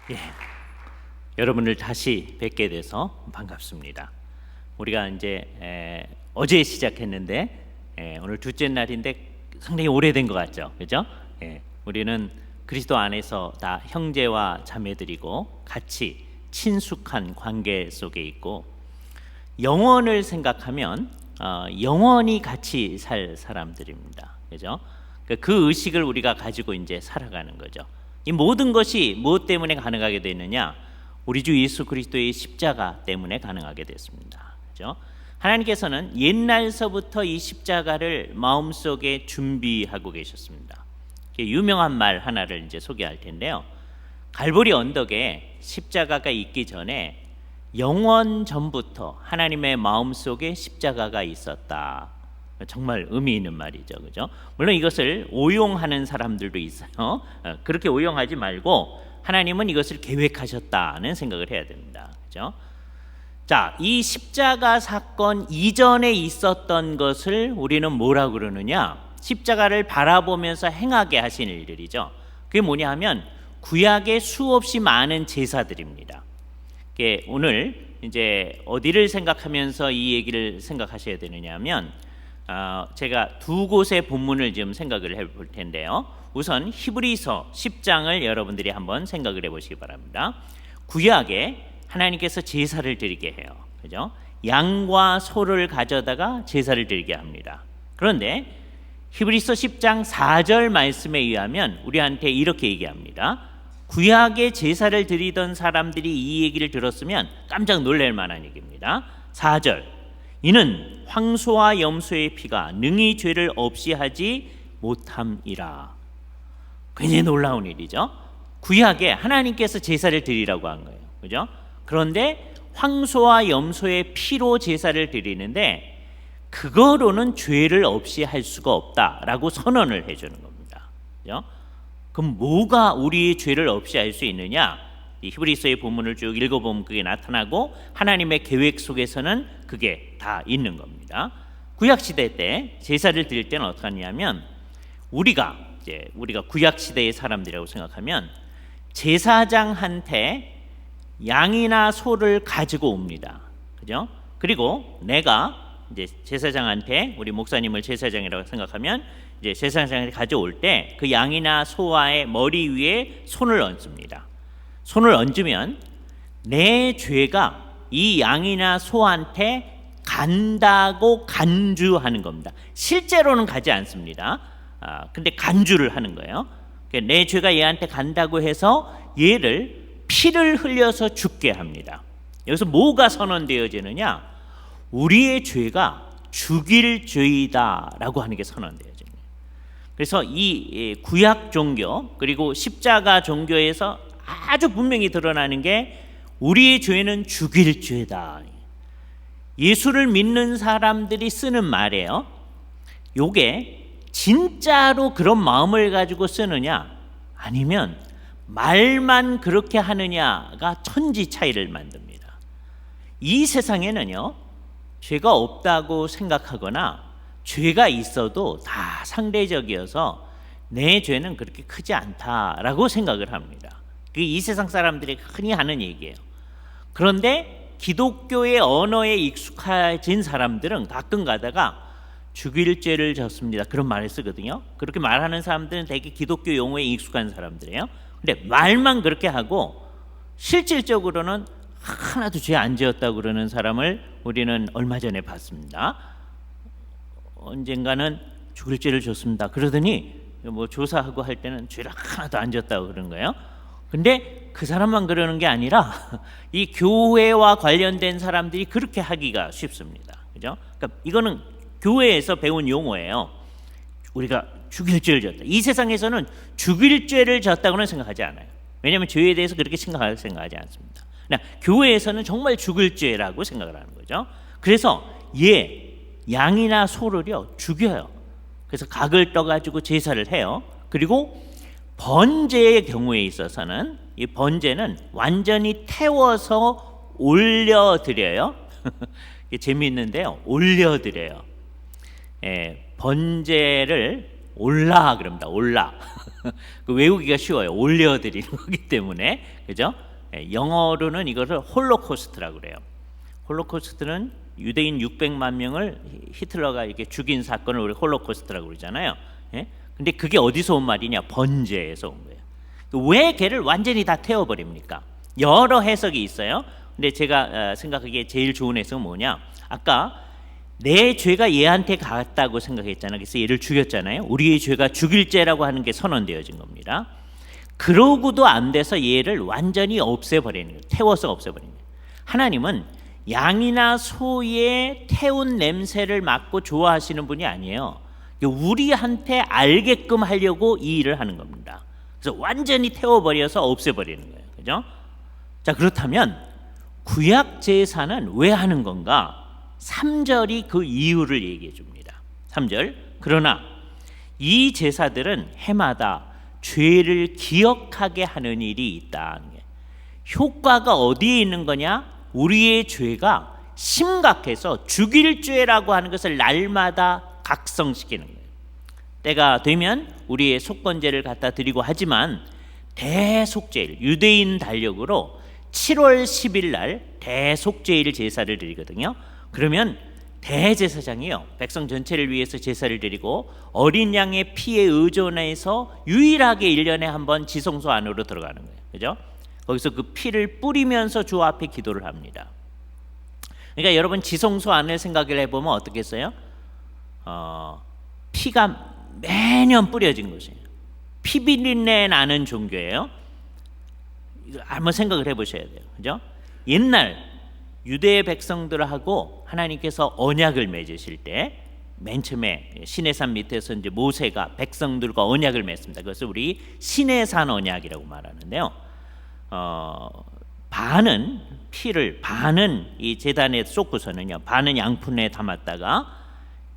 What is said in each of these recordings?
예, 여러분을 다시 뵙게 돼서 반갑습니다. 우리가 이제 어제 시작했는데 오늘 둘째 날인데 상당히 오래된 것 같죠, 그죠? 우리는 그리스도 안에서 다 형제와 자매들이고 같이 친숙한 관계 속에 있고 영원을 생각하면 영원히 같이 살 사람들입니다, 그죠? 그 의식을 우리가 가지고 이제 살아가는 거죠. 이 모든 것이 무엇 때문에 가능하게 되느냐? 우리 주 예수 그리스도의 십자가 때문에 가능하게 됐습니다. 그렇죠? 하나님께서는 옛날서부터 이 십자가를 마음속에 준비하고 계셨습니다. 유명한 말 하나를 이제 소개할 텐데요. 갈보리 언덕에 십자가가 있기 전에 영원 전부터 하나님의 마음속에 십자가가 있었다. 정말 의미 있는 말이죠, 그죠? 물론 이것을 오용하는 사람들도 있어요. 그렇게 오용하지 말고 하나님은 이것을 계획하셨다는 생각을 해야 됩니다, 그죠? 자, 이 십자가 사건 이전에 있었던 것을 우리는 뭐라고 그러느냐? 십자가를 바라보면서 행하게 하신 일들이죠. 그게 뭐냐 하면 구약의 수없이 많은 제사들입니다. 오늘 이제 어디를 생각하면서 이 얘기를 생각하셔야 되느냐 하면 제가 두 곳의 본문을 지금 생각을 해볼 텐데요. 우선 히브리서 10장을 여러분들이 한번 생각을 해보시기 바랍니다. 구약에 하나님께서 제사를 드리게 해요, 그죠? 양과 소를 가져다가 제사를 드리게 합니다. 그런데 히브리서 10장 4절 말씀에 의하면 우리한테 이렇게 얘기합니다. 구약에 제사를 드리던 사람들이 이 얘기를 들었으면 깜짝 놀랄 만한 얘기입니다. 4절, 이는 황소와 염소의 피가 능히 죄를 없이 하지 못함이라. 굉장히 놀라운 일이죠. 구약에 하나님께서 제사를 드리라고 한 거예요, 그죠? 그런데 황소와 염소의 피로 제사를 드리는데 그거로는 죄를 없이 할 수가 없다라고 선언을 해주는 겁니다, 그죠? 그럼 뭐가 우리의 죄를 없이 할 수 있느냐? 이 히브리서의 본문을 쭉 읽어보면 그게 나타나고 하나님의 계획 속에서는 그게 다 있는 겁니다. 구약 시대 때 제사를 드릴 때는 어떻게 하냐면 우리가 구약 시대의 사람들이라고 생각하면 제사장한테 양이나 소를 가지고 옵니다, 그죠? 그리고 내가 이제 제사장한테, 우리 목사님을 제사장이라고 생각하면 이제 제사장한테 가져올 때 그 양이나 소와의 머리 위에 손을 얹습니다. 손을 얹으면 내 죄가 이 양이나 소한테 간다고 간주하는 겁니다. 실제로는 가지 않습니다. 근데 간주를 하는 거예요. 내 죄가 얘한테 간다고 해서 얘를 피를 흘려서 죽게 합니다. 여기서 뭐가 선언되어지느냐? 우리의 죄가 죽일 죄이다라고 하는 게 선언되어집니다. 그래서 이 구약 종교 그리고 십자가 종교에서 아주 분명히 드러나는 게 우리의 죄는 죽일 죄다. 예수를 믿는 사람들이 쓰는 말이에요. 요게 진짜로 그런 마음을 가지고 쓰느냐 아니면 말만 그렇게 하느냐가 천지 차이를 만듭니다. 이 세상에는요, 죄가 없다고 생각하거나 죄가 있어도 다 상대적이어서 내 죄는 그렇게 크지 않다라고 생각을 합니다. 그게 이 세상 사람들이 흔히 하는 얘기예요. 그런데 기독교의 언어에 익숙해진 사람들은 가끔 가다가 죽일 죄를 졌습니다, 그런 말을 쓰거든요. 그렇게 말하는 사람들은 되게 기독교 용어에 익숙한 사람들이에요. 근데 말만 그렇게 하고 실질적으로는 하나도 죄 안 지었다고 그러는 사람을 우리는 얼마 전에 봤습니다. 언젠가는 죽일 죄를 졌습니다 그러더니 뭐 조사하고 할 때는 죄를 하나도 안 지었다고 그러는 거예요. 근데 그 사람만 그러는 게 아니라 이 교회와 관련된 사람들이 그렇게 하기가 쉽습니다, 그죠? 그러니까 이거는 교회에서 배운 용어예요. 우리가 죽일 죄를 졌다. 이 세상에서는 죽일 죄를 졌다고는 생각하지 않아요. 왜냐하면 죄에 대해서 그렇게 생각하지 않습니다. 교회에서는 정말 죽일 죄라고 생각을 하는 거죠. 그래서 양이나 소를요 죽여요. 그래서 각을 떠가지고 제사를 해요. 그리고 번제의 경우에 있어서는 이 번제는 완전히 태워서 올려드려요. 이게 재미있는데요, 올려드려요. 번제를 올라 그럽니다. 올라. 그 외우기가 쉬워요. 올려드리는 거기 때문에. 그죠? 영어로는 이것을 홀로코스트라고 그래요. 홀로코스트는 유대인 600만 명을 히틀러가 이렇게 죽인 사건을 우리 홀로코스트라고 그러잖아요. 예? 근데 그게 어디서 온 말이냐? 번제에서 온 거예요. 왜 걔를 완전히 다 태워버립니까? 여러 해석이 있어요. 근데 제가 생각하기에 제일 좋은 해석은 뭐냐? 아까 내 죄가 얘한테 갔다고 생각했잖아요. 그래서 얘를 죽였잖아요. 우리의 죄가 죽일 죄라고 하는 게 선언되어진 겁니다. 그러고도 안 돼서 얘를 완전히 없애버리는 거예요. 태워서 없애버리는 거예요. 하나님은 양이나 소의 태운 냄새를 맡고 좋아하시는 분이 아니에요. 우리한테 알게끔 하려고 이 일을 하는 겁니다. 그래서 완전히 태워버려서 없애버리는 거예요. 그죠? 자, 그렇다면 구약 제사는 왜 하는 건가? 3절이 그 이유를 얘기해 줍니다. 3절. 그러나 이 제사들은 해마다 죄를 기억하게 하는 일이 있다. 효과가 어디에 있는 거냐? 우리의 죄가 심각해서 죽일 죄라고 하는 것을 날마다 각성시키는 거예요. 때가 되면 우리의 속건제를 갖다 드리고 하지만 대속죄일, 유대인 달력으로 7월 10일 날 대속죄일 제사를 드리거든요. 그러면 대제사장이요, 백성 전체를 위해서 제사를 드리고 어린 양의 피에 의존해서 유일하게 1년에 한 번 지성소 안으로 들어가는 거예요. 그죠? 거기서 그 피를 뿌리면서 주 앞에 기도를 합니다. 그러니까 여러분 지성소 안을 생각을 해보면 어떻겠어요? 피가 매년 뿌려진 곳이에요. 피비린내 나는 종교예요. 이거 한번 생각을 해보셔야 돼요. 그죠? 옛날 유대 백성들하고 하나님께서 언약을 맺으실 때 맨 처음에 시내산 밑에서 이제 모세가 백성들과 언약을 맺습니다. 그것을 우리 시내산 언약이라고 말하는데요. 반은 피를 반은 이 제단에 쏟고서는요, 반은 양푼에 담았다가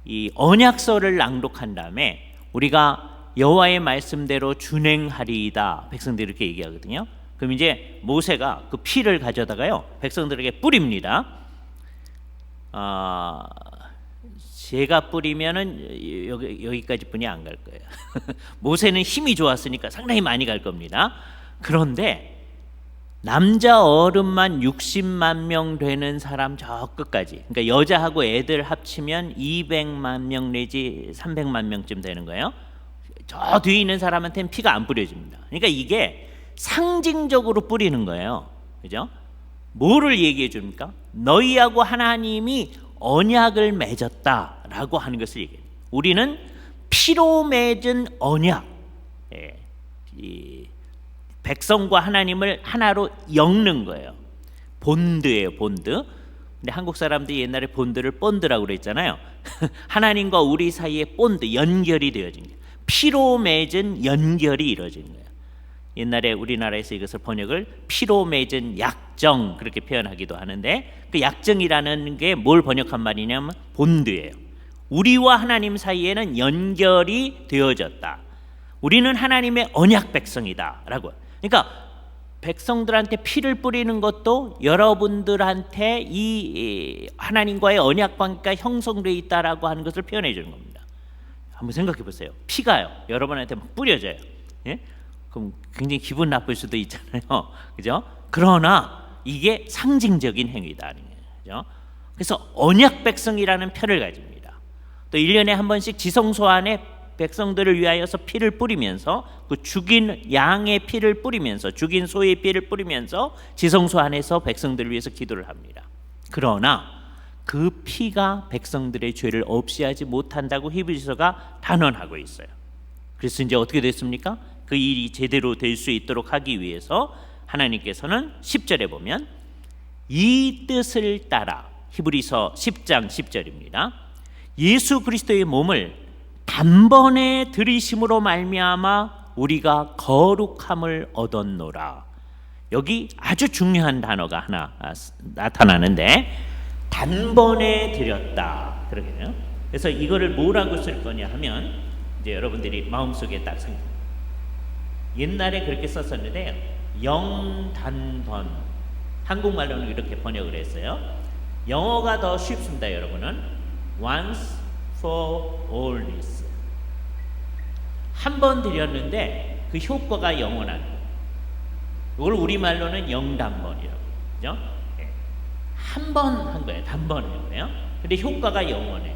이 언약서를 낭독한 다음에 우리가 여호와의 말씀대로 준행하리이다, 백성들이 이렇게 얘기하거든요. 그럼 이제 모세가 그 피를 가져다가요 백성들에게 뿌립니다. 제가 뿌리면은 여기까지 뿐이 안 갈 거예요. 모세는 힘이 좋았으니까 상당히 많이 갈 겁니다. 그런데 남자 어른만 60만 명 되는 사람 저 끝까지, 그러니까 여자하고 애들 합치면 200만 명 내지 300만 명쯤 되는 거예요. 저 뒤에 있는 사람한테는 피가 안 뿌려집니다. 그러니까 이게 상징적으로 뿌리는 거예요. 그죠? 뭐를 얘기해 줍니까? 너희하고 하나님이 언약을 맺었다라고 하는 것을 얘기해요. 우리는 피로 맺은 언약, 이 백성과 하나님을 하나로 엮는 거예요. 본드예요, 본드. 근데 한국 사람들이 옛날에 본드를 본드라고 그랬잖아요. 하나님과 우리 사이에 본드, 연결이 되어진 거예요. 피로 맺은 연결이 이루어진 거예요. 옛날에 우리나라에서 이것을 번역을 피로 맺은 약정 그렇게 표현하기도 하는데, 그 약정이라는 게 뭘 번역한 말이냐면 본드예요. 우리와 하나님 사이에는 연결이 되어졌다. 우리는 하나님의 언약 백성이다라고. 그러니까 백성들한테 피를 뿌리는 것도 여러분들한테 이 하나님과의 언약 관계가 형성되어 있다라고 하는 것을 표현해 주는 겁니다. 한번 생각해 보세요. 피가요 여러분한테 막 뿌려져요. 예? 그럼 굉장히 기분 나쁠 수도 있잖아요. 그죠? 그러나 이게 상징적인 행위다. 그죠? 그래서 언약 백성이라는 표를 가집니다. 또 1년에 한 번씩 지성소 안에 백성들을 위하여서 피를 뿌리면서, 그 죽인 양의 피를 뿌리면서, 죽인 소의 피를 뿌리면서 지성소 안에서 백성들을 위해서 기도를 합니다. 그러나 그 피가 백성들의 죄를 없이 하지 못한다고 히브리서가 단언하고 있어요. 그래서 이제 어떻게 됐습니까? 그 일이 제대로 될 수 있도록 하기 위해서 하나님께서는 10절에 보면 이 뜻을 따라, 히브리서 10장 10절입니다. 예수 그리스도의 몸을 단번에 들이심으로 말미암아 우리가 거룩함을 얻었노라. 여기 아주 중요한 단어가 하나 나타나는데, 단번에 드렸다 그렇게 돼요. 그래서 이거를 뭐라고 쓸 거냐 하면, 이제 여러분들이 마음속에 딱 생각. 옛날에 그렇게 썼었는데요, 영단번, 한국말로는 이렇게 번역을 했어요. 영어가 더 쉽습니다. 여러분은 once for allness. 한 번 드렸는데 그 효과가 영원한 거예요. 이걸 우리말로는 영단번이라고 그죠? 한 번 한 거예요. 단번이에요. 근데 효과가 영원해요.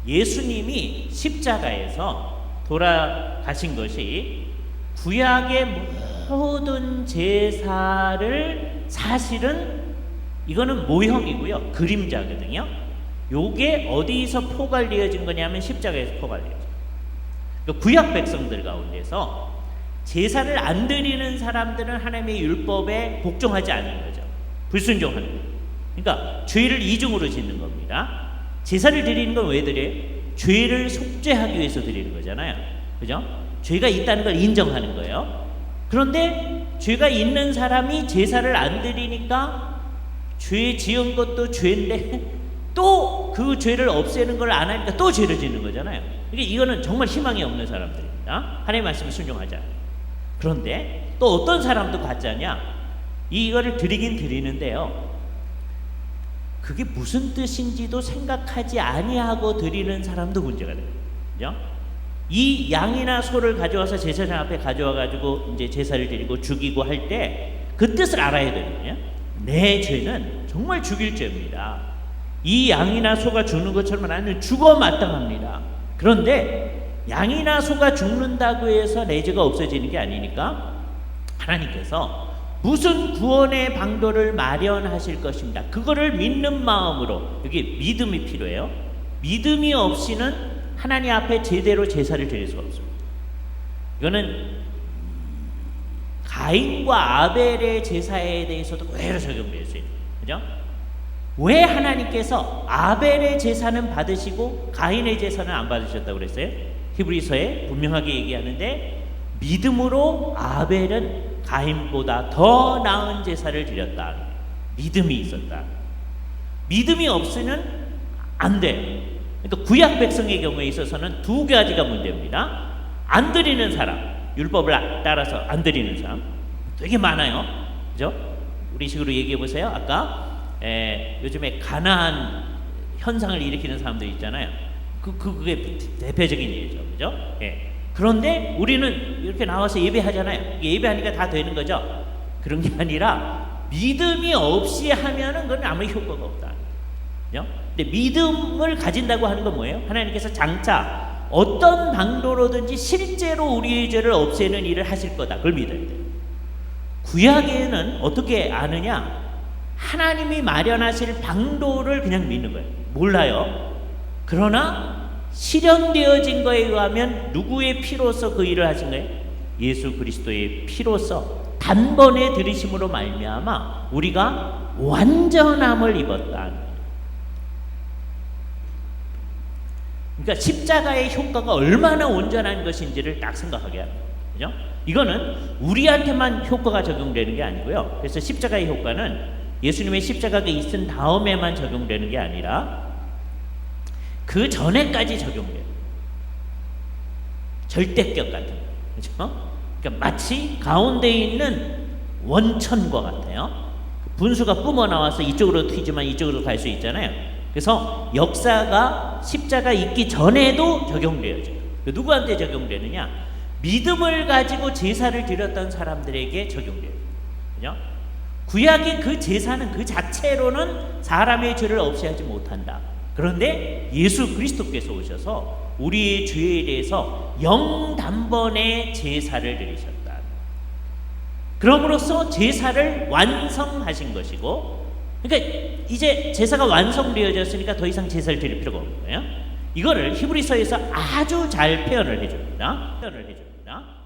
예수님이 십자가에서 돌아가신 것이 구약의 모든 제사를 사실은 이거는 모형이고요. 그림자거든요. 요게 어디서 포괄되어진 거냐면 십자가에서 포괄되어진 거예요. 구약 백성들 가운데서 제사를 안 드리는 사람들은 하나님의 율법에 복종하지 않는 거죠. 불순종하는 거예요. 그러니까 죄를 이중으로 짓는 겁니다. 제사를 드리는 건 왜 드려요? 죄를 속죄하기 위해서 드리는 거잖아요. 그죠? 죄가 있다는 걸 인정하는 거예요. 그런데 죄가 있는 사람이 제사를 안 드리니까 죄 지은 것도 죄인데 또 그 죄를 없애는 걸 안 하니까 또 죄를 짓는 거잖아요. 그러니까 이거는 정말 희망이 없는 사람들입니다. 하나님의 말씀을 순종하지 않아요. 그런데 또 어떤 사람도 가짜냐? 이거를 드리긴 드리는데요. 그게 무슨 뜻인지도 생각하지 아니하고 드리는 사람도 문제가 돼요. 그죠? 이 양이나 소를 가져와서 제사장 앞에 가져와 가지고 이제 제사를 드리고 죽이고 할 때 그 뜻을 알아야 되거든요. 내 죄는 정말 죽일 죄입니다. 이 양이나 소가 죽는 것처럼 나는 죽어 마땅합니다. 그런데 양이나 소가 죽는다고 해서 내 죄가 없어지는 게 아니니까 하나님께서 무슨 구원의 방도를 마련하실 것입니다. 그거를 믿는 마음으로, 여기 믿음이 필요해요. 믿음이 없이는 하나님 앞에 제대로 제사를 드릴 수가 없습니다. 이거는 가인과 아벨의 제사에 대해서도 그대로 적용될 수 있는 거죠. 왜 하나님께서 아벨의 제사는 받으시고 가인의 제사는 안 받으셨다고 그랬어요? 히브리서에 분명하게 얘기하는데 믿음으로 아벨은 가인보다 더 나은 제사를 드렸다. 믿음이 있었다. 믿음이 없으면 안 돼. 그러니까 구약 백성의 경우에 있어서는 두 가지가 문제입니다. 안 드리는 사람, 율법을 따라서 안 드리는 사람 되게 많아요. 그죠? 우리 식으로 얘기해 보세요. 아까 요즘에 가나안 현상을 일으키는 사람들 있잖아요. 그게 대표적인 예죠. 그죠? 예. 그런데 우리는 이렇게 나와서 예배하잖아요. 예배하니까 다 되는 거죠. 그런 게 아니라 믿음이 없이 하면은 그건 아무 효과가 없다. 그죠? 근데 믿음을 가진다고 하는 건 뭐예요? 하나님께서 장차 어떤 방도로든지 실제로 우리의 죄를 없애는 일을 하실 거다. 그걸 믿어야 돼요. 구약에는 어떻게 아느냐? 하나님이 마련하실 방도를 그냥 믿는 거예요. 몰라요. 그러나 실현되어진 거에 의하면 누구의 피로써 그 일을 하신 거예요? 예수 그리스도의 피로써 단번에 들이심으로 말미암아 우리가 완전함을 입었다. 그러니까 십자가의 효과가 얼마나 온전한 것인지를 딱 생각하게 합니다. 그죠? 이거는 우리한테만 효과가 적용되는 게 아니고요. 그래서 십자가의 효과는 예수님의 십자가가 있은 다음에만 적용되는 게 아니라 그 전에까지 적용돼요. 절대격 같은 거. 그죠? 그러니까 마치 가운데 있는 원천과 같아요. 분수가 뿜어 나와서 이쪽으로 튀지만 이쪽으로 갈 수 있잖아요. 그래서 역사가 십자가 있기 전에도 적용되어져요. 누구한테 적용되느냐? 믿음을 가지고 제사를 드렸던 사람들에게 적용돼요. 그죠? 구약의 그 제사는 그 자체로는 사람의 죄를 없애하지 못한다. 그런데 예수 그리스도께서 오셔서 우리의 죄에 대해서 영단번에 제사를 드리셨다. 그럼으로써 제사를 완성하신 것이고, 그러니까 이제 제사가 완성되어졌으니까 더 이상 제사를 드릴 필요가 없는 거예요. 이거를 히브리서에서 아주 잘 표현을 해줍니다.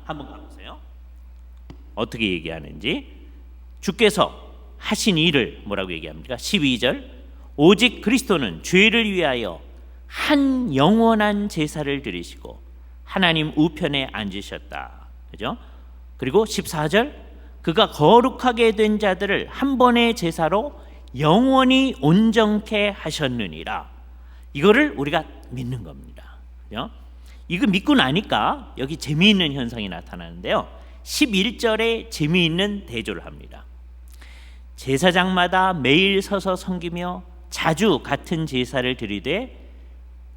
한번 가보세요. 어떻게 얘기하는지. 주께서 하신 일을 뭐라고 얘기합니까? 12절 오직 그리스도는 죄를 위하여 한 영원한 제사를 드리시고 하나님 우편에 앉으셨다. 그죠? 그리고 14절 그가 거룩하게 된 자들을 한 번의 제사로 영원히 온전케 하셨느니라. 이거를 우리가 믿는 겁니다. 그죠? 이거 믿고 나니까 여기 재미있는 현상이 나타나는데요. 11절에 재미있는 대조를 합니다. 제사장마다 매일 서서 섬기며 자주 같은 제사를 드리되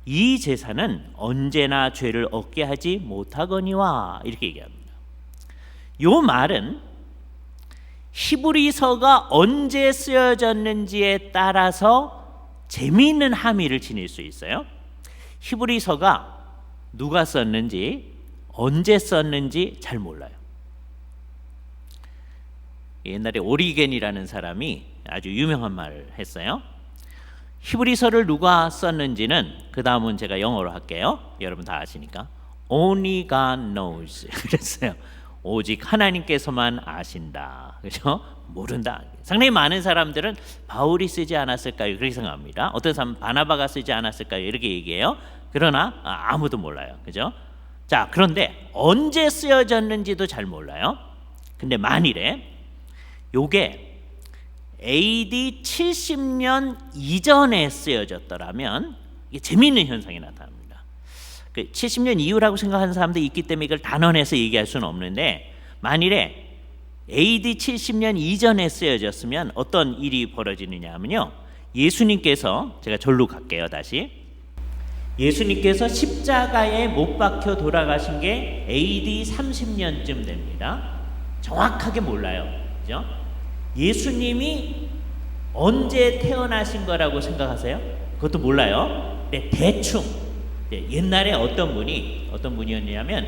이 제사는 언제나 죄를 얻게 하지 못하거니와 이렇게 얘기합니다. 요 말은 히브리서가 언제 쓰여졌는지에 따라서 재미있는 함의를 지닐 수 있어요. 히브리서가 누가 썼는지 언제 썼는지 잘 몰라요. 옛날에 오리겐이라는 사람이 아주 유명한 말을 했어요. 히브리서를 누가 썼는지는 그 다음은 제가 영어로 할게요. 여러분 다 아시니까 Only God knows 그랬어요. 오직 하나님께서만 아신다. 그렇죠? 모른다. 상당히 많은 사람들은 바울이 쓰지 않았을까요? 그렇게 생각합니다. 어떤 사람은 바나바가 쓰지 않았을까요? 이렇게 얘기해요. 그러나 아무도 몰라요. 그죠? 자, 그런데 언제 쓰여졌는지도 잘 몰라요. 근데 만일에 요게 AD 70년 이전에 쓰여졌더라면 이게 재미있는 현상이 나타납니다. 70년 이후라고 생각하는 사람도 있기 때문에 이걸 단언해서 얘기할 수는 없는데, 만일에 AD 70년 이전에 쓰여졌으면 어떤 일이 벌어지느냐 하면요, 예수님께서, 제가 절로 갈게요. 다시 예수님께서 십자가에 못 박혀 돌아가신 게 AD 30년쯤 됩니다. 정확하게 몰라요. 그죠? 예수님이 언제 태어나신 거라고 생각하세요? 그것도 몰라요. 네, 대충 옛날에 어떤 분이었냐면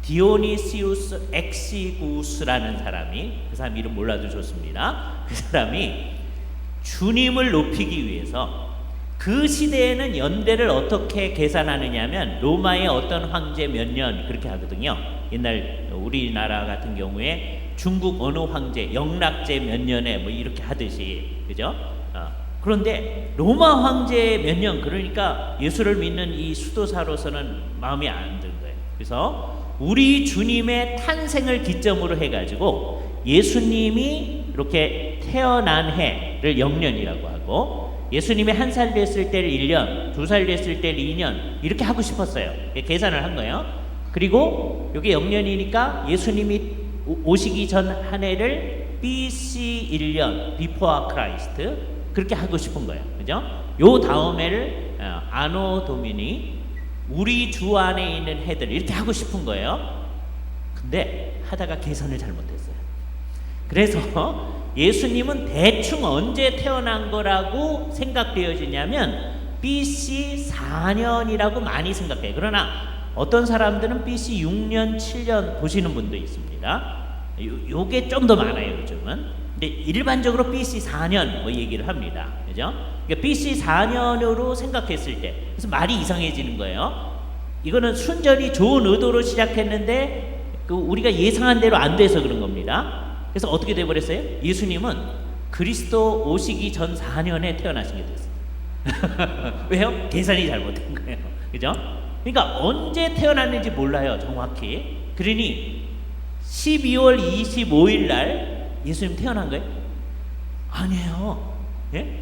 디오니시우스 엑시구스라는 사람이, 그 사람 이름 몰라도 좋습니다. 그 사람이 주님을 높이기 위해서 그 시대에는 연대를 어떻게 계산하느냐면 로마의 어떤 황제 몇 년 그렇게 하거든요. 옛날 우리나라 같은 경우에 중국 어느 황제 영락제 몇 년에 뭐 이렇게 하듯이, 그죠? 그런데 로마 황제 몇 년, 그러니까 예수를 믿는 이 수도사로서는 마음이 안 든 거예요. 그래서 우리 주님의 탄생을 기점으로 해가지고 예수님이 이렇게 태어난 해를 영년이라고 하고, 예수님이 1살 됐을 때를 1년, 2살 됐을 때를 2년 이렇게 하고 싶었어요. 계산을 한 거예요. 그리고 이게 영년이니까 예수님이 오시기 전 한 해를 BC 1년, Before Christ 그렇게 하고 싶은 거예요. 그죠? 요 다음 해를 아노 도미니, 우리 주 안에 있는 해들 이렇게 하고 싶은 거예요. 근데 하다가 계산을 잘못했어요. 그래서 예수님은 대충 언제 태어난 거라고 생각되어지냐면 BC 4년이라고 많이 생각해요. 그러나 어떤 사람들은 BC 6년, 7년 보시는 분도 있습니다. 요게 좀 더 많아요, 요즘은. 근데 일반적으로 BC 4년 뭐 얘기를 합니다. 그죠? 그러니까 BC 4년으로 생각했을 때, 그래서 말이 이상해지는 거예요. 이거는 순전히 좋은 의도로 시작했는데 우리가 예상한 대로 안 돼서 그런 겁니다. 그래서 어떻게 돼버렸어요? 예수님은 그리스도 오시기 전 4년에 태어나신 게 됐어요. 왜요? 계산이 잘못된 거예요. 그죠? 그러니까 언제 태어났는지 몰라요, 정확히. 그러니 12월 25일 날 예수님 태어난 거예요? 아니에요. 예?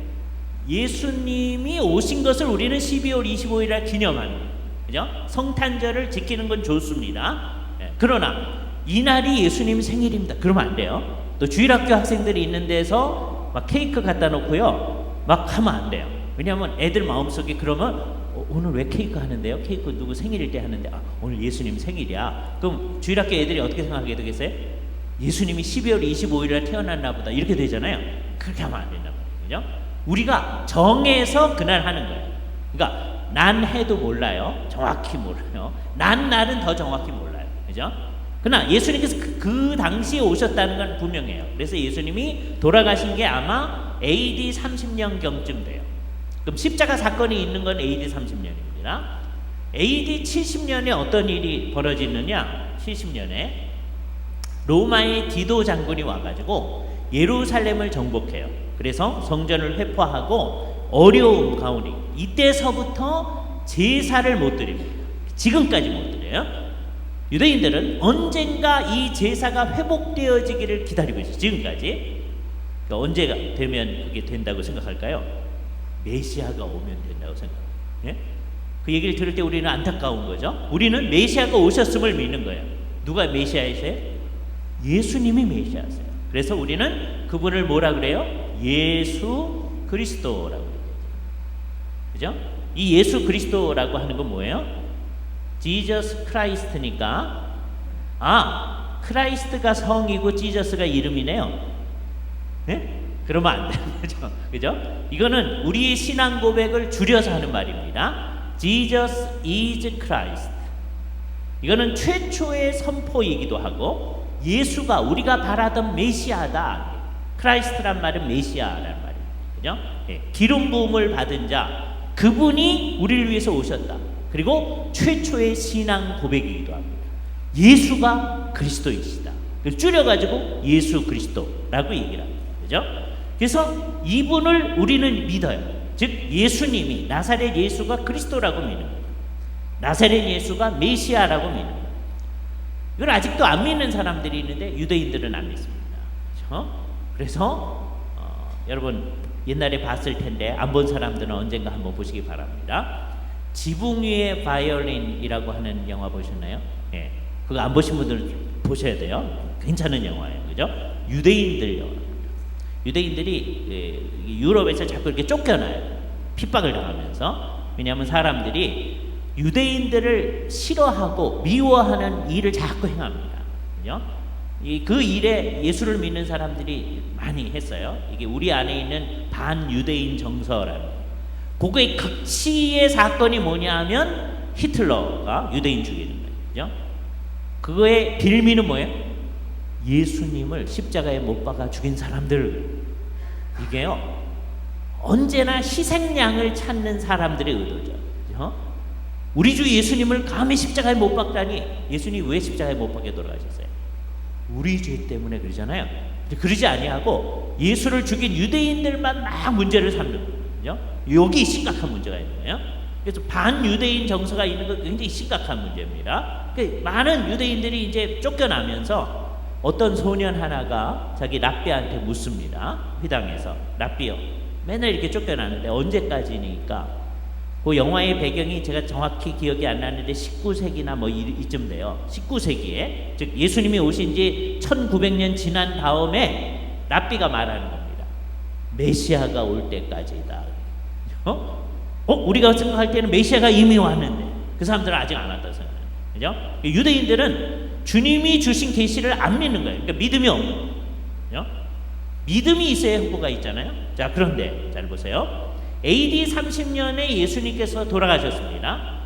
예수님이 오신 것을 우리는 12월 25일 날 기념하는 거예요. 그죠? 성탄절을 지키는 건 좋습니다. 예. 그러나 이날이 예수님 생일입니다. 그러면 안 돼요. 또 주일학교 학생들이 있는 데서 막 케이크 갖다 놓고요, 막 하면 안 돼요. 왜냐하면 애들 마음속에 그러면 오늘 왜 케이크 하는데요? 케이크 누구 생일일 때 하는데, 오늘 예수님 생일이야. 그럼 주일학교 애들이 어떻게 생각하게 되겠어요? 예수님이 12월 25일 날 태어났나 보다 이렇게 되잖아요. 그렇게 하면 안 된다고. 그죠? 우리가 정해서 그날 하는 거예요. 그러니까 난 해도 몰라요. 정확히 몰라요. 난 날은 더 정확히 몰라요. 그죠? 그러나 예수님께서 그 당시에 오셨다는 건 분명해요. 그래서 예수님이 돌아가신 게 아마 AD 30년경쯤 돼요. 그럼 십자가 사건이 있는 건 AD 30년입니다. AD 70년에 어떤 일이 벌어지느냐? 70년에 로마의 디도 장군이 와가지고 예루살렘을 정복해요. 그래서 성전을 회포하고 어려움 가운데 이때서부터 제사를 못 드립니다. 지금까지 못 드려요. 유대인들은 언젠가 이 제사가 회복되어지기를 기다리고 있어요. 지금까지. 그러니까 언제가 되면 그게 된다고 생각할까요? 메시아가 오면 된다고 생각해요. 예? 그 얘기를 들을 때 우리는 안타까운 거죠. 우리는 메시아가 오셨음을 믿는 거예요. 누가 메시아이세요? 예수님이 메시아세요. 그래서 우리는 그분을 뭐라 그래요? 예수 그리스도라고 그래요. 그죠? 이 예수 그리스도라고 하는 건 뭐예요? Jesus Christ니까 크라이스트가 성이고 지저스가 이름이네요. 네? 그러면 안 되는 거죠. 그죠? 이거는 우리의 신앙 고백을 줄여서 하는 말입니다. Jesus is Christ. 이거는 최초의 선포이기도 하고 예수가 우리가 바라던 메시아다. 크라이스트란 말은 메시아라는 말입니다. 그죠? 예, 기름 부음을 받은 자, 그분이 우리를 위해서 오셨다. 그리고 최초의 신앙 고백이기도 합니다. 예수가 그리스도이시다. 줄여가지고 예수 그리스도라고 얘기를 합니다. 그죠? 그래서 이분을 우리는 믿어요. 즉 예수님이, 나사렛 예수가 그리스도라고 믿는 거예요. 나사렛 예수가 메시아라고 믿는 거예요. 이걸 아직도 안 믿는 사람들이 있는데 유대인들은 안 믿습니다. 그렇죠? 그래서 여러분 옛날에 봤을 텐데 안 본 사람들은 언젠가 한번 보시기 바랍니다. 지붕 위의 바이올린이라고 하는 영화 보셨나요? 예, 그거 안 보신 분들은 보셔야 돼요. 괜찮은 영화예요. 그죠? 유대인들 영화입니다. 유대인들이 유럽에서 자꾸 이렇게 쫓겨나요. 핍박을 당하면서. 왜냐하면 사람들이 유대인들을 싫어하고 미워하는 일을 자꾸 행합니다. 그죠? 그 일에 예수를 믿는 사람들이 많이 했어요. 이게 우리 안에 있는 반유대인 정서라는 거예요. 그거의 극치의 사건이 뭐냐 하면 히틀러가 유대인 죽이는 거예요. 그죠? 그거의 빌미는 뭐예요? 예수님을 십자가에 못 박아 죽인 사람들. 이게요 언제나 희생양을 찾는 사람들의 의도죠. 그죠? 우리 주 예수님을 감히 십자가에 못 박다니. 예수님이 왜 십자가에 못 박게 돌아가셨어요? 우리 죄 때문에 그러잖아요. 그러지 아니하고 예수를 죽인 유대인들만 막 문제를 삼는 거예요. 여기 심각한 문제가 있는 거예요. 그래서 반유대인 정서가 있는 건 굉장히 심각한 문제입니다. 많은 유대인들이 이제 쫓겨나면서 어떤 소년 하나가 자기 랍비한테 묻습니다. 회당에서. 랍비요, 맨날 이렇게 쫓겨나는데 언제까지니까. 그 영화의 배경이 제가 정확히 기억이 안 나는데 19세기나 뭐 이쯤 돼요. 19세기에, 즉 예수님이 오신 지 1900년 지난 다음에 랍비가 말하는 겁니다. 메시아가 올 때까지다. 우리가 생각할 때는 메시아가 이미 왔는데 그 사람들은 아직 안 왔다고 생각해요. 그죠? 유대인들은 주님이 주신 계시를 안 믿는 거예요. 그러니까 믿음이 없는 거예요. 믿음이 있어야 후보가 있잖아요. 자, 그런데 잘 보세요. AD 30년에 예수님께서 돌아가셨습니다.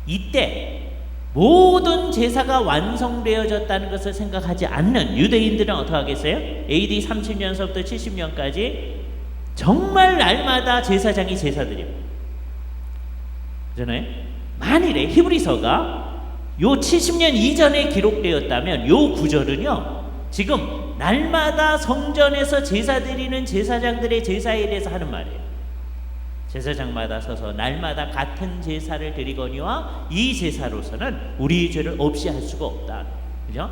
이때 모든 제사가 완성되어졌다는 것을 생각하지 않는 유대인들은 어떻게 하겠어요? AD 30년서부터 70년까지 정말 날마다 제사장이 제사 드립니다. 그잖아요. 만일에 히브리서가 요 70년 이전에 기록되었다면 요 구절은요 지금 날마다 성전에서 제사 드리는 제사장들의 제사에 대해서 하는 말이에요. 제사장마다 서서 날마다 같은 제사를 드리거니와 이 제사로서는 우리의 죄를 없이 할 수가 없다. 그죠?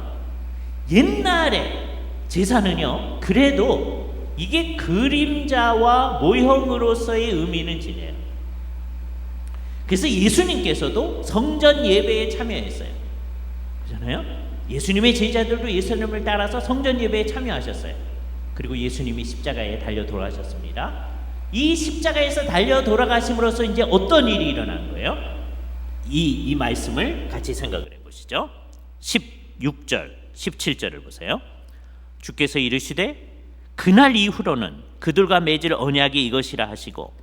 옛날에 제사는요 그래도 이게 그림자와 모형으로서의 의미는 지내요. 그래서 예수님께서도 성전 예배에 참여했어요. 그렇잖아요? 예수님의 제자들도 예수님을 따라서 성전 예배에 참여하셨어요. 그리고 예수님이 십자가에 달려 돌아가셨습니다. 이 십자가에서 달려 돌아가심으로써 이제 어떤 일이 일어난 거예요? 이 말씀을 같이 생각을 해보시죠. 16절, 17절을 보세요. 주께서 이르시되 그날 이후로는 그들과 맺을 언약이 이것이라 하시고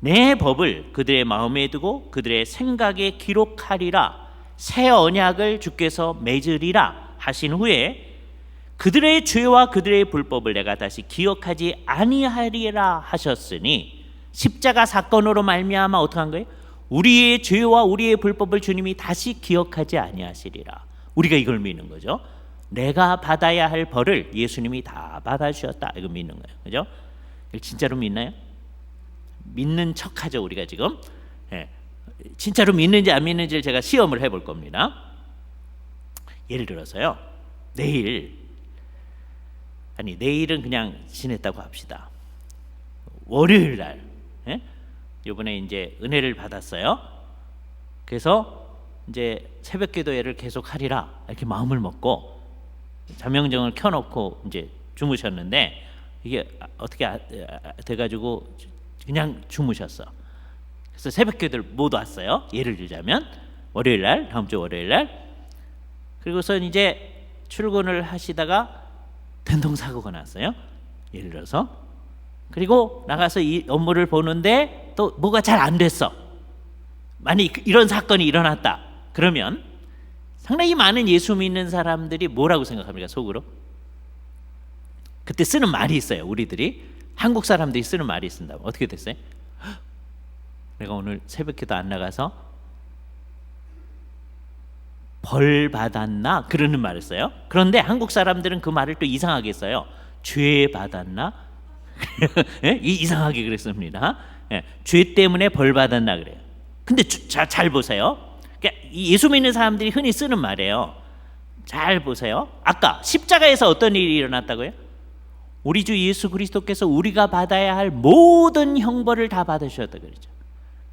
내 법을 그들의 마음에 두고 그들의 생각에 기록하리라. 새 언약을 주께서 맺으리라 하신 후에 그들의 죄와 그들의 불법을 내가 다시 기억하지 아니하리라 하셨으니 십자가 사건으로 말미암아 어떻게 한 거예요? 우리의 죄와 우리의 불법을 주님이 다시 기억하지 아니하시리라. 우리가 이걸 믿는 거죠. 내가 받아야 할 벌을 예수님이 다 받아주셨다. 이거 믿는 거예요. 그죠? 진짜로 믿나요? 믿는 척하죠. 우리가 지금 진짜로 믿는지 안 믿는지를 제가 시험을 해볼 겁니다. 예를 들어서요, 내일은 그냥 지냈다고 합시다. 월요일 날 이번에 이제 은혜를 받았어요. 그래서 이제 새벽 기도회를 계속 하리라 이렇게 마음을 먹고 자명정을 켜놓고 이제 주무셨는데 이게 어떻게 돼가지고 그냥 주무셨어. 그래서 새벽기도를 못 왔어요. 예를 들자면 월요일 날, 다음 주 월요일 날. 그리고서 이제 출근을 하시다가 교통사고가 났어요. 예를 들어서. 그리고 나가서 이 업무를 보는데 또 뭐가 잘 안 됐어. 만약 이런 사건이 일어났다. 그러면 상당히 많은 예수 믿는 사람들이 뭐라고 생각합니까? 속으로? 그때 쓰는 말이 있어요. 우리들이 한국 사람들이 쓰는 말이 있습니다. 어떻게 됐어요? 내가 오늘 새벽기도 안 나가서 벌 받았나? 그러는 말을 써요. 그런데 한국 사람들은 그 말을 또 이상하게 써요. 죄 받았나? 예? 이상하게 그랬습니다. 예, 죄 때문에 벌 받았나 그래요. 근데 잘 보세요. 그러니까 예수 믿는 사람들이 흔히 쓰는 말이에요. 잘 보세요. 아까 십자가에서 어떤 일이 일어났다고요? 우리 주 예수 그리스도께서 우리가 받아야 할 모든 형벌을 다 받으셨다 그러죠.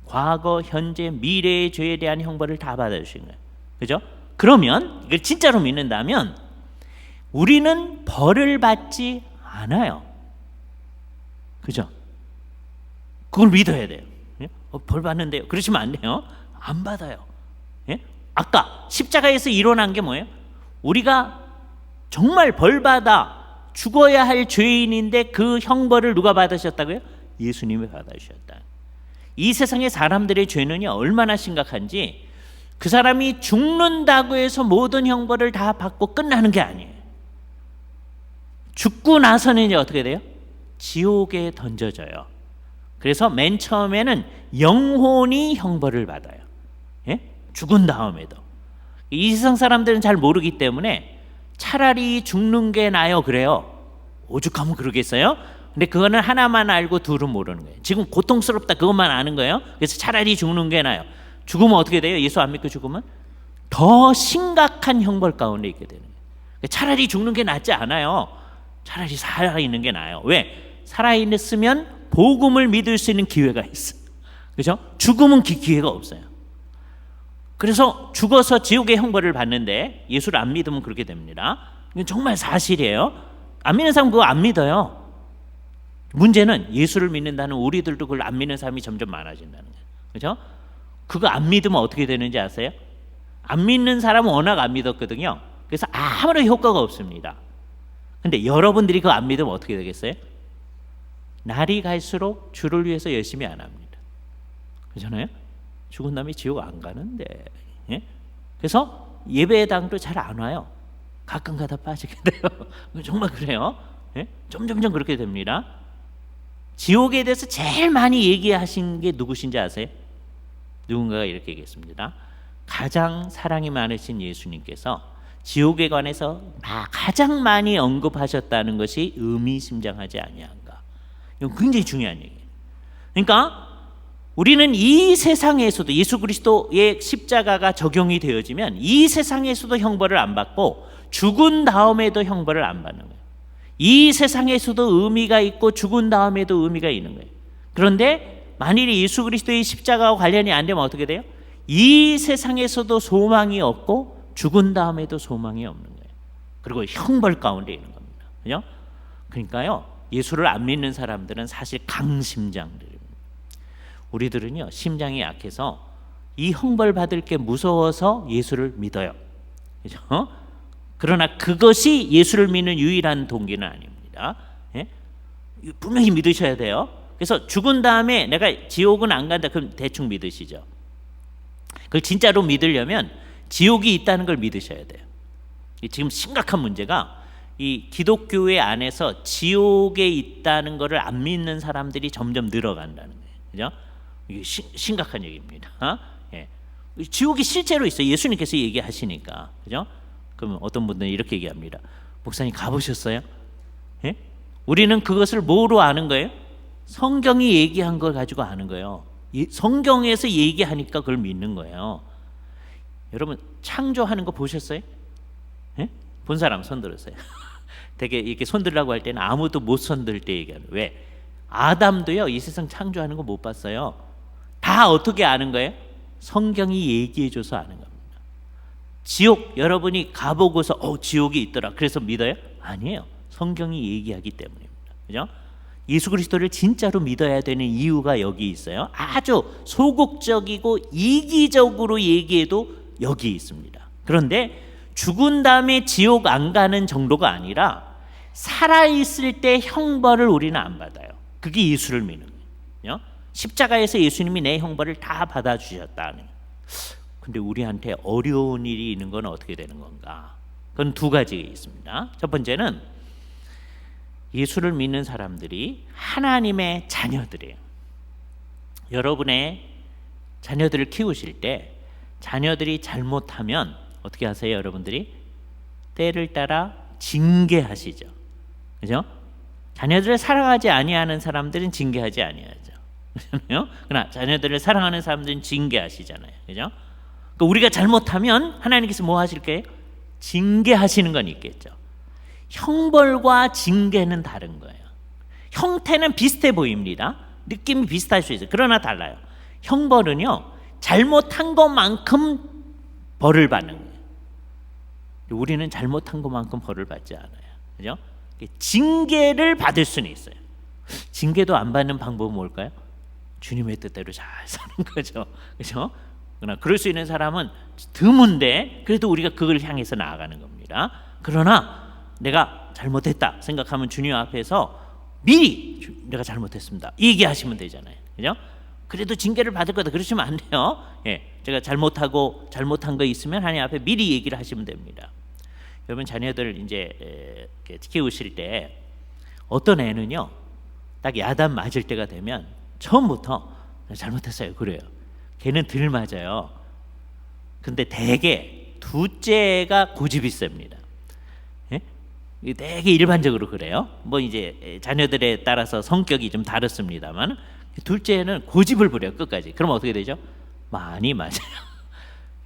과거, 현재, 미래의 죄에 대한 형벌을 다 받아주신 거예요. 그죠? 그러면 이걸 진짜로 믿는다면 우리는 벌을 받지 않아요. 그죠? 그걸 믿어야 돼요. 예? 벌 받는데요. 그러시면 안 돼요. 안 받아요. 예? 아까 십자가에서 일어난 게 뭐예요? 우리가 정말 벌 받아 죽어야 할 죄인인데 그 형벌을 누가 받으셨다고요? 예수님이 받으셨다. 이 세상의 사람들의 죄는요 얼마나 심각한지 그 사람이 죽는다고 해서 모든 형벌을 다 받고 끝나는 게 아니에요. 죽고 나서는 이제 어떻게 돼요? 지옥에 던져져요. 그래서 맨 처음에는 영혼이 형벌을 받아요. 예? 죽은 다음에도. 이 세상 사람들은 잘 모르기 때문에 차라리 죽는 게 나아요 그래요. 오죽하면 그러겠어요? 근데 그거는 하나만 알고 둘은 모르는 거예요. 지금 고통스럽다 그것만 아는 거예요. 그래서 차라리 죽는 게 나아요. 죽으면 어떻게 돼요? 예수 안 믿고 죽으면 더 심각한 형벌 가운데 있게 되는 거예요. 차라리 죽는 게 낫지 않아요. 차라리 살아있는 게 나아요. 왜? 살아있으면 복음을 믿을 수 있는 기회가 있어요. 그죠? 죽으면 기회가 없어요. 그래서 죽어서 지옥의 형벌을 받는데 예수를 안 믿으면 그렇게 됩니다. 이건 정말 사실이에요. 안 믿는 사람 그거 안 믿어요. 문제는 예수를 믿는다는 우리들도 그걸 안 믿는 사람이 점점 많아진다는 거예요. 그죠? 그거 안 믿으면 어떻게 되는지 아세요? 안 믿는 사람은 워낙 안 믿었거든요. 그래서 아무런 효과가 없습니다. 근데 여러분들이 그거 안 믿으면 어떻게 되겠어요? 날이 갈수록 주를 위해서 열심히 안 합니다. 그렇잖아요? 죽은 다음에 지옥 안 가는데. 예? 그래서 예배당도 잘 안 와요. 가끔 가다 빠지게 돼요. 정말 그래요. 예? 점점점 그렇게 됩니다. 지옥에 대해서 제일 많이 얘기하신 게 누구신지 아세요? 누군가가 이렇게 얘기했습니다. 가장 사랑이 많으신 예수님께서 지옥에 관해서 가장 많이 언급하셨다는 것이 의미심장하지 아니한가. 이건 굉장히 중요한 얘기예요. 그러니까 우리는 이 세상에서도 예수 그리스도의 십자가가 적용이 되어지면 이 세상에서도 형벌을 안 받고 죽은 다음에도 형벌을 안 받는 거예요. 이 세상에서도 의미가 있고 죽은 다음에도 의미가 있는 거예요. 그런데 만일에 예수 그리스도의 십자가와 관련이 안 되면 어떻게 돼요? 이 세상에서도 소망이 없고 죽은 다음에도 소망이 없는 거예요. 그리고 형벌 가운데 있는 겁니다. 그죠? 그러니까요, 예수를 안 믿는 사람들은 사실 강심장들입니다. 우리들은요, 심장이 약해서 이 형벌 받을 게 무서워서 예수를 믿어요. 그죠? 그러나 그것이 예수를 믿는 유일한 동기는 아닙니다. 예? 분명히 믿으셔야 돼요. 그래서 죽은 다음에 내가 지옥은 안 간다 그럼 대충 믿으시죠. 그걸 진짜로 믿으려면 지옥이 있다는 걸 믿으셔야 돼요. 지금 심각한 문제가 이 기독교회 안에서 지옥에 있다는 것을 안 믿는 사람들이 점점 늘어간다는 거예요. 그죠? 이게 심각한 얘기입니다. 예. 지옥이 실제로 있어요. 예수님께서 얘기하시니까. 그죠? 그러면 어떤 분들은 이렇게 얘기합니다. 목사님 가보셨어요? 예? 우리는 그것을 뭐로 아는 거예요? 성경이 얘기한 걸 가지고 아는 거예요. 성경에서 얘기하니까 그걸 믿는 거예요. 여러분 창조하는 거 보셨어요? 예? 본 사람 손 들으세요. 되게 이렇게 손 들라고 할 때는 아무도 못 손 들 때 얘기하는. 왜? 아담도요 이 세상 창조하는 거 못 봤어요. 다 어떻게 아는 거예요? 성경이 얘기해줘서 아는 겁니다. 지옥 여러분이 가보고서 지옥이 있더라 그래서 믿어요? 아니에요. 성경이 얘기하기 때문입니다. 그죠? 예수 그리스도를 진짜로 믿어야 되는 이유가 여기 있어요. 아주 소극적이고 이기적으로 얘기해도 여기 있습니다. 그런데 죽은 다음에 지옥 안 가는 정도가 아니라 살아있을 때 형벌을 우리는 안 받아요. 그게 예수를 믿는 거예요. 십자가에서 예수님이 내 형벌을 다 받아주셨다는. 근데 우리한테 어려운 일이 있는 건 어떻게 되는 건가? 그건 두 가지가 있습니다. 첫 번째는 예수를 믿는 사람들이 하나님의 자녀들이에요. 여러분의 자녀들을 키우실 때 자녀들이 잘못하면 어떻게 하세요? 여러분들이 때를 따라 징계하시죠. 그죠? 자녀들을 사랑하지 아니하는 사람들은 징계하지 아니하죠. 그렇잖아요? 그러나 자녀들을 사랑하는 사람들은 징계하시잖아요. 그죠? 그러니까 우리가 잘못하면 하나님께서 뭐 하실 거예요? 징계하시는 건 있겠죠. 형벌과 징계는 다른 거예요. 형태는 비슷해 보입니다. 느낌이 비슷할 수 있어요. 그러나 달라요. 형벌은요, 잘못한 것만큼 벌을 받는 거예요. 우리는 잘못한 것만큼 벌을 받지 않아요. 그죠? 징계를 받을 수는 있어요. 징계도 안 받는 방법은 뭘까요? 주님의 뜻대로 잘 사는 거죠. 그죠? 그러나 그럴 수 있는 사람은 드문데 그래도 우리가 그걸 향해서 나아가는 겁니다. 그러나 내가 잘못했다 생각하면 주님 앞에서 미리 내가 잘못했습니다 얘기하시면 되잖아요. 그죠? 그래도 징계를 받을 거다 그러시면 안 돼요. 제가 잘못한 거 있으면 하나님 앞에 미리 얘기를 하시면 됩니다. 여러분 자녀들 이제 키우실 때 어떤 애는요 딱 야단 맞을 때가 되면 처음부터 잘못했어요 그래요. 걔는 덜 맞아요. 근데 대개 둘째가 고집이 셉니다. 되게 일반적으로 그래요. 뭐 이제 자녀들에 따라서 성격이 좀 다릅니다만 둘째는 고집을 부려요 끝까지. 그럼 어떻게 되죠? 많이 맞아요.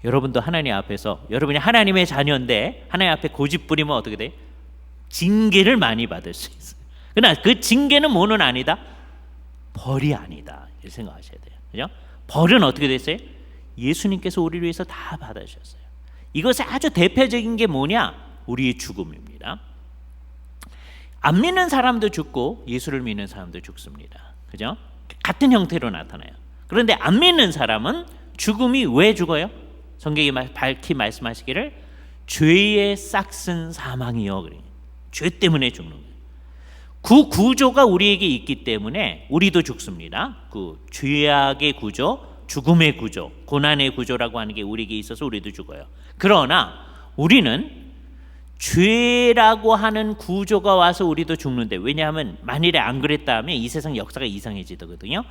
여러분도 하나님 앞에서 여러분이 하나님의 자녀인데 하나님 앞에 고집 부리면 어떻게 돼요? 징계를 많이 받을 수 있어요. 그러나 그 징계는 뭐는 아니다? 벌이 아니다 이렇게 생각하셔야 돼요. 그죠? 벌은 어떻게 됐어요? 예수님께서 우리를 위해서 다 받아주셨어요. 이것의 아주 대표적인 게 뭐냐? 우리의 죽음입니다. 안 믿는 사람도 죽고 예수를 믿는 사람도 죽습니다. 그죠? 같은 형태로 나타나요. 그런데 안 믿는 사람은 죽음이 왜 죽어요? 성경이 밝히 말씀하시기를 죄의 싹슨 사망이요. 죄 때문에 죽는 거예요. 그 구조가 우리에게 있기 때문에 우리도 죽습니다. 그 죄악의 구조, 죽음의 구조, 고난의 구조라고 하는 게 우리에게 있어서 우리도 죽어요. 그러나 우리는 죄라고 하는 구조가 와서 우리도 죽는데, 왜냐하면 만일에 안 그랬다면 이 세상 역사가 이상해지거든요.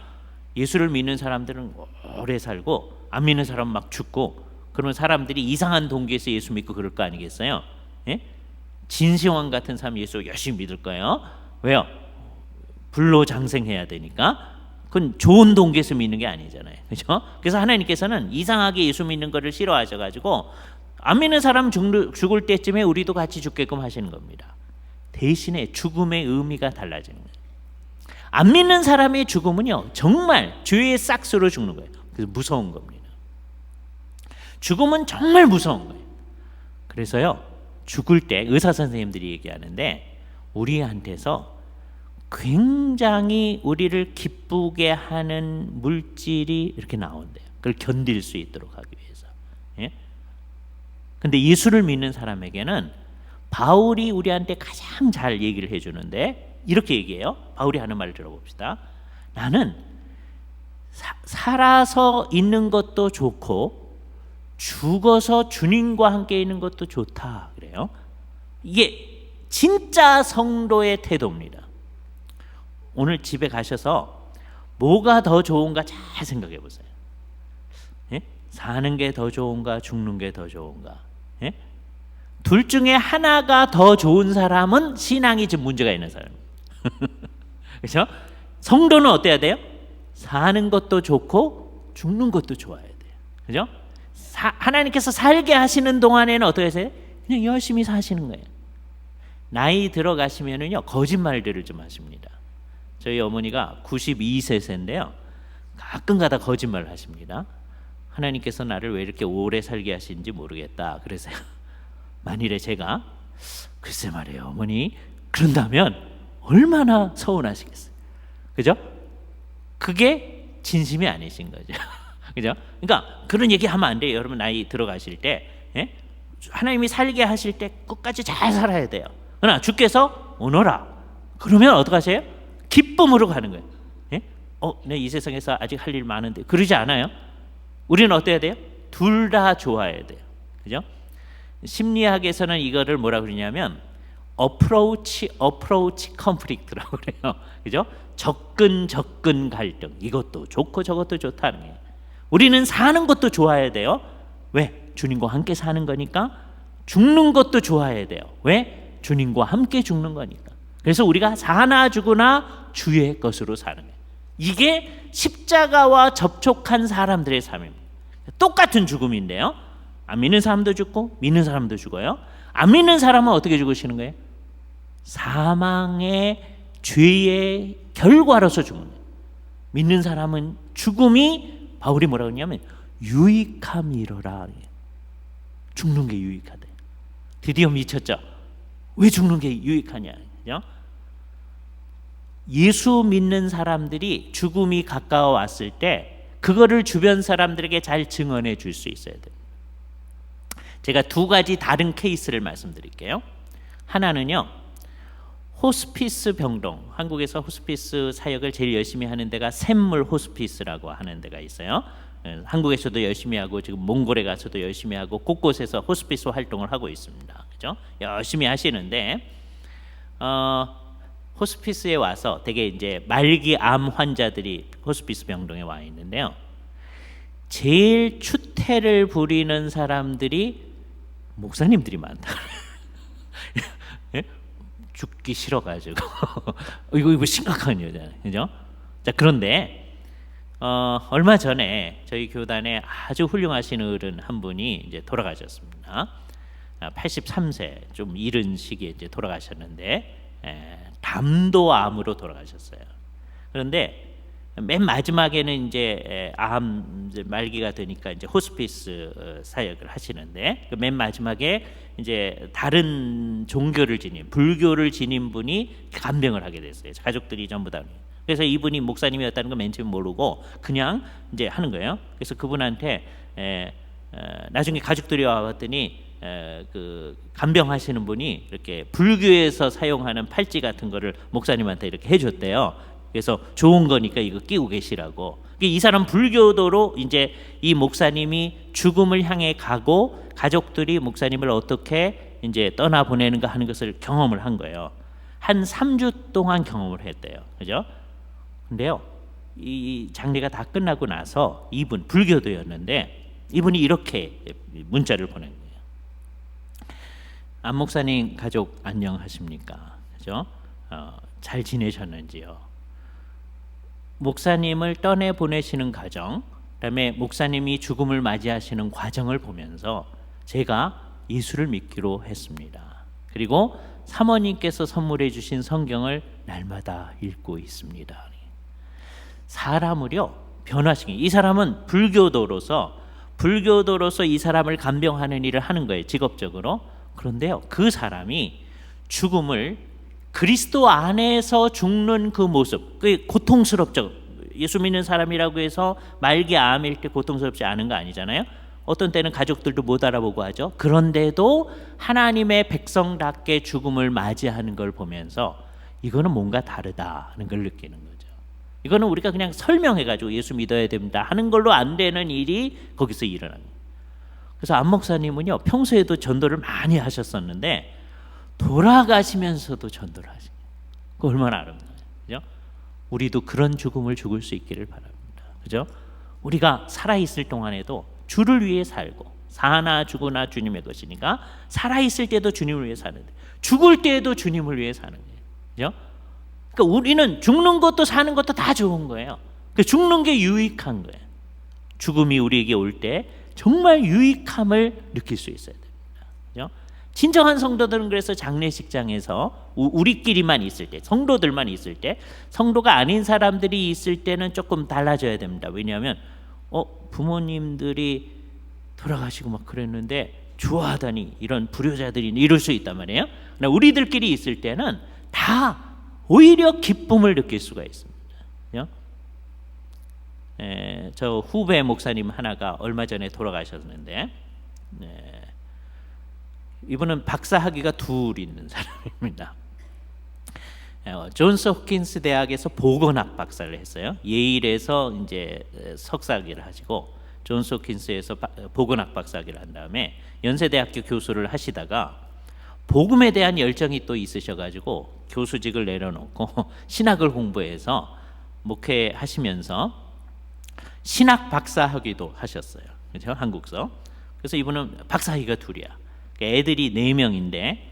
예수를 믿는 사람들은 오래 살고 안 믿는 사람은 막 죽고, 그런 사람들이 이상한 동기에서 예수 믿고 그럴 거 아니겠어요? 예? 진시황 같은 사람 예수 열심히 믿을 거예요. 왜요? 불로장생해야 되니까. 그건 좋은 동기에서 믿는 게 아니잖아요. 그렇죠? 그래서 하나님께서는 이상하게 예수 믿는 거를 싫어하셔가지고 안 믿는 사람 죽을 때쯤에 우리도 같이 죽게끔 하시는 겁니다. 대신에 죽음의 의미가 달라지는 거예요. 안 믿는 사람의 죽음은요, 정말 죄의 싹스로 죽는 거예요. 그래서 무서운 겁니다. 죽음은 정말 무서운 거예요. 그래서요, 죽을 때 의사 선생님들이 얘기하는데 우리한테서 굉장히 우리를 기쁘게 하는 물질이 이렇게 나온대요. 그걸 견딜 수 있도록 하기 위해서. 예? 근데 예수를 믿는 사람에게는 바울이 우리한테 가장 잘 얘기를 해주는데 이렇게 얘기해요. 바울이 하는 말을 들어봅시다. 나는 살아서 있는 것도 좋고 죽어서 주님과 함께 있는 것도 좋다 그래요. 이게 진짜 성도의 태도입니다. 오늘 집에 가셔서 뭐가 더 좋은가 잘 생각해 보세요. 예? 사는 게 더 좋은가 죽는 게 더 좋은가? 예? 둘 중에 하나가 더 좋은 사람은 신앙이 좀 문제가 있는 사람입니다. 그렇죠? 성도는 어때야 돼요? 사는 것도 좋고 죽는 것도 좋아야 돼요. 그렇죠? 하나님께서 살게 하시는 동안에는 어떻게 하세요? 그냥 열심히 사시는 거예요. 나이 들어가시면은요 거짓말들을 좀 하십니다. 저희 어머니가 92세인데요 가끔가다 거짓말을 하십니다. 하나님께서 나를 왜 이렇게 오래 살게 하시는지 모르겠다 그래서요. 만일에 제가 글쎄 말이에요 어머니 그런다면 얼마나 서운하시겠어요. 그죠? 그게 진심이 아니신 거죠. 그죠? 그러니까 그런 얘기 하면 안 돼요. 여러분 나이 들어가실 때, 예? 하나님이 살게 하실 때 끝까지 잘 살아야 돼요. 그러나 주께서 오너라. 그러면 어떡하세요? 기쁨으로 가는 거예요. 예? 내 이 세상에서 아직 할 일 많은데 그러지 않아요? 우리는 어때야 돼요? 둘 다 좋아야 돼요. 그죠? 심리학에서는 이거를 뭐라 그러냐면 approach conflict라고 그래요. 그죠? 접근 갈등. 이것도 좋고 저것도 좋다는 거예요. 우리는 사는 것도 좋아야 돼요. 왜? 주님과 함께 사는 거니까. 죽는 것도 좋아야 돼요. 왜? 주님과 함께 죽는 거니까. 그래서 우리가 사나 죽으나 주의 것으로 사는 거예요. 이게 십자가와 접촉한 사람들의 삶입니다. 똑같은 죽음인데요. 안 믿는 사람도 죽고 믿는 사람도 죽어요. 안 믿는 사람은 어떻게 죽으시는 거예요? 사망의 죄의 결과로서 죽는 거예요. 믿는 사람은 죽음이 바울이 뭐라고 했냐면 유익함이로라. 죽는 게 유익하대. 드디어 미쳤죠. 왜 죽는 게 유익하냐? 그죠? 예수 믿는 사람들이 죽음이 가까워 왔을 때 그거를 주변 사람들에게 잘 증언해 줄 수 있어야 돼요. 제가 두 가지 다른 케이스를 말씀드릴게요. 하나는요, 호스피스 병동, 한국에서 호스피스 사역을 제일 열심히 하는 데가 샘물 호스피스라고 하는 데가 있어요. 한국에서도 열심히 하고 지금 몽골에 가서도 열심히 하고 곳곳에서 호스피스 활동을 하고 있습니다. 그죠? 열심히 하시는데 호스피스에 와서 되게 이제 말기 암 환자들이 호스피스 병동에 와 있는데요. 제일 추태를 부리는 사람들이 목사님들이 많다. 예? 죽기 싫어가지고 이거 심각한 여자예요, 그죠? 자, 그런데 얼마 전에 저희 교단에 아주 훌륭하신 어른 한 분이 이제 돌아가셨습니다. 83세 좀 이른 시기에 이제 돌아가셨는데 담도암으로 돌아가셨어요. 그런데 맨 마지막에는 이제 암 말기가 되니까 이제 호스피스 사역을 하시는데 그 맨 마지막에 이제 다른 종교를 지닌 불교를 지닌 분이 간병을 하게 됐어요. 가족들이 전부 다. 그래서 이분이 목사님이었다는 거 맨 처음 모르고 그냥 이제 하는 거예요. 그래서 그분한테 나중에 가족들이 와봤더니 그 간병하시는 분이 이렇게 불교에서 사용하는 팔찌 같은 거를 목사님한테 이렇게 해줬대요. 그래서 좋은 거니까 이거 끼고 계시라고. 이 사람 불교도로 이제 이 목사님이 죽음을 향해 가고 가족들이 목사님을 어떻게 이제 떠나 보내는가 하는 것을 경험을 한 거예요. 한 3주 동안 경험을 했대요. 그죠? 근데요, 이 장례가 다 끝나고 나서 이분 불교도였는데 이분이 이렇게 문자를 보낸 거예요. 안 목사님 가족 안녕하십니까? 그죠? 잘 지내셨는지요? 목사님을 떠내 보내시는 과정, 그다음에 목사님이 죽음을 맞이하시는 과정을 보면서 제가 예수를 믿기로 했습니다. 그리고 사모님께서 선물해 주신 성경을 날마다 읽고 있습니다. 사람을요 변화시키는, 이 사람은 불교도로서 이 사람을 간병하는 일을 하는 거예요, 직업적으로. 그런데요, 그 사람이 죽음을 그리스도 안에서 죽는 그 모습, 그 고통스럽죠. 예수 믿는 사람이라고 해서 말기 암일 때 고통스럽지 않은 거 아니잖아요. 어떤 때는 가족들도 못 알아보고 하죠. 그런데도 하나님의 백성답게 죽음을 맞이하는 걸 보면서 이거는 뭔가 다르다는 걸 느끼는 거죠. 이거는 우리가 그냥 설명해가지고 예수 믿어야 됩니다 하는 걸로 안 되는 일이 거기서 일어납니다. 그래서 안 목사님은요, 평소에도 전도를 많이 하셨었는데 돌아가시면서도 전도를 하시고, 그 얼마나 아름다워요, 그죠? 우리도 그런 죽음을 죽을 수 있기를 바랍니다, 그죠? 우리가 살아 있을 동안에도 주를 위해 살고, 사나 죽으나 주님의 것이니까 살아 있을 때도 주님을 위해 사는데 죽을 때에도 주님을 위해 사는 거예요, 그죠? 그러니까 우리는 죽는 것도 사는 것도 다 좋은 거예요. 그 죽는 게 유익한 거예요. 죽음이 우리에게 올 때 정말 유익함을 느낄 수 있어야 됩니다, 그죠? 진정한 성도들은 그래서 장례식장에서 우리끼리만 있을 때, 성도들만 있을 때, 성도가 아닌 사람들이 있을 때는 조금 달라져야 됩니다. 왜냐하면 부모님들이 돌아가시고 막 그랬는데 좋아하다니 이런 불효자들이 이럴 수 있단 말이에요. 우리들끼리 있을 때는 다 오히려 기쁨을 느낄 수가 있습니다. 그죠? 저 후배 목사님 하나가 얼마 전에 돌아가셨는데, 이분은 박사 학위가 둘 있는 사람입니다. 존스 홉킨스 대학에서 보건학 박사를 했어요. 예일에서 이제 석사 학위를 하시고 존스 홉킨스에서 보건학 박사 학위를 한 다음에 연세대학교 교수를 하시다가 복음에 대한 열정이 또 있으셔가지고 교수직을 내려놓고 신학을 공부해서 목회하시면서 신학 박사 학위도 하셨어요. 그렇죠? 한국서. 그래서 이분은 박사 학위가 둘이야. 애들이 4명인데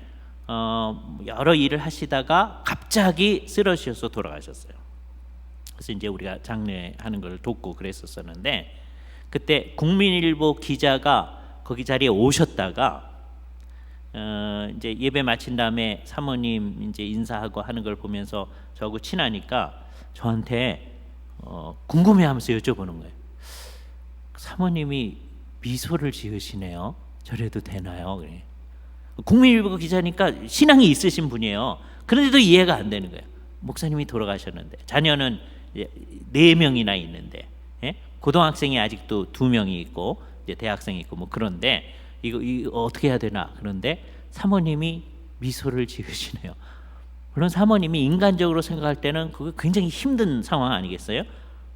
여러 일을 하시다가 갑자기 쓰러지셔서 돌아가셨어요. 그래서 이제 우리가 장례하는 걸 돕고 그랬었는데, 그때 국민일보 기자가 거기 자리에 오셨다가 이제 예배 마친 다음에 사모님 이제 인사하고 하는 걸 보면서 저하고 친하니까 저한테 궁금해하면서 여쭤보는 거예요. 사모님이 미소를 지으시네요. 저래도 되나요? 그래. 국민일보 기자니까 신앙이 있으신 분이에요. 그런데도 이해가 안 되는 거예요. 목사님이 돌아가셨는데 자녀는 4명이나 있는데, 고등학생이 아직도 2명이 있고 이제 대학생이 있고 뭐 그런데 이거 어떻게 해야 되나. 그런데 사모님이 미소를 지으시네요. 물론 사모님이 인간적으로 생각할 때는 그거 굉장히 힘든 상황 아니겠어요?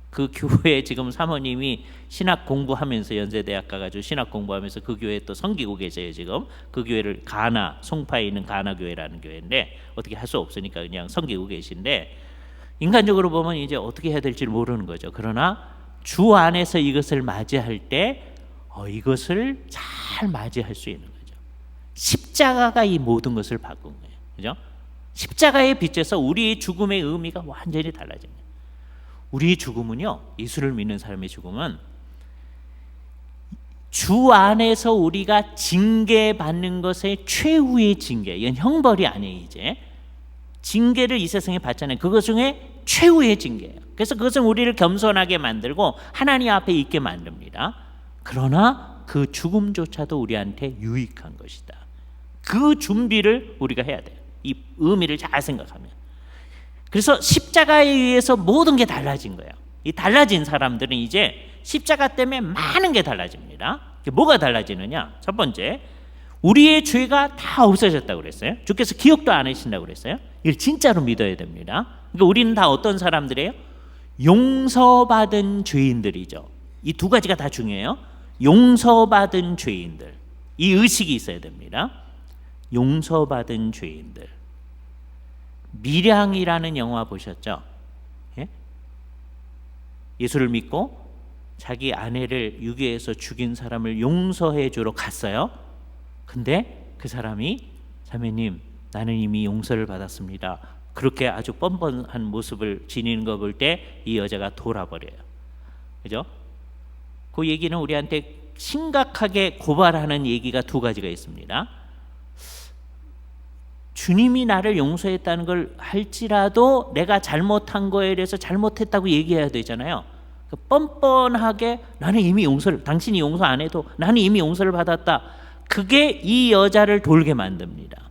그 교회에 지금 사모님이 신학 공부하면서 연세대학 가가지고 신학 공부하면서 그 교회에 또 섬기고 계세요. 지금 그 교회를 가나, 송파에 있는 가나 교회라는 교회인데 어떻게 할 수 없으니까 그냥 섬기고 계신데, 인간적으로 보면 이제 어떻게 해야 될지 모르는 거죠. 그러나 주 안에서 이것을 맞이할 때 이것을 잘 맞이할 수 있는 거죠. 십자가가 이 모든 것을 바꾼 거예요. 그죠? 십자가에 비춰서 우리의 죽음의 의미가 완전히 달라집니다. 우리의 죽음은요, 예수를 믿는 사람의 죽음은 주 안에서 우리가 징계받는 것의 최후의 징계, 이건 형벌이 아니에요. 이제 징계를 이 세상에 받잖아요. 그것 중에 최후의 징계예요. 그래서 그것은 우리를 겸손하게 만들고 하나님 앞에 있게 만듭니다. 그러나 그 죽음조차도 우리한테 유익한 것이다. 그 준비를 우리가 해야 돼요. 이 의미를 잘 생각하면. 그래서 십자가에 의해서 모든 게 달라진 거예요. 이 달라진 사람들은 이제 십자가 때문에 많은 게 달라집니다. 뭐가 달라지느냐? 첫 번째, 우리의 죄가 다 없어졌다고 그랬어요. 주께서 기억도 안 하신다고 그랬어요. 이걸 진짜로 믿어야 됩니다. 그러니까 우리는 다 어떤 사람들이에요? 용서받은 죄인들이죠. 이 두 가지가 다 중요해요. 용서받은 죄인들. 이 의식이 있어야 됩니다. 용서받은 죄인들. 밀양이라는 영화 보셨죠? 예? 예수를 믿고 자기 아내를 유괴해서 죽인 사람을 용서해 주러 갔어요. 근데 그 사람이 자매님, 나는 이미 용서를 받았습니다. 그렇게 아주 뻔뻔한 모습을 지니는 거 볼 때 이 여자가 돌아버려요. 그죠? 그 얘기는 우리한테 심각하게 고발하는 얘기가 두 가지가 있습니다. 주님이 나를 용서했다는 걸 할지라도 내가 잘못한 거에 대해서 잘못했다고 얘기해야 되잖아요. 뻔뻔하게 나는 이미 용서를, 당신이 용서 안 해도 나는 이미 용서를 받았다. 그게 이 여자를 돌게 만듭니다.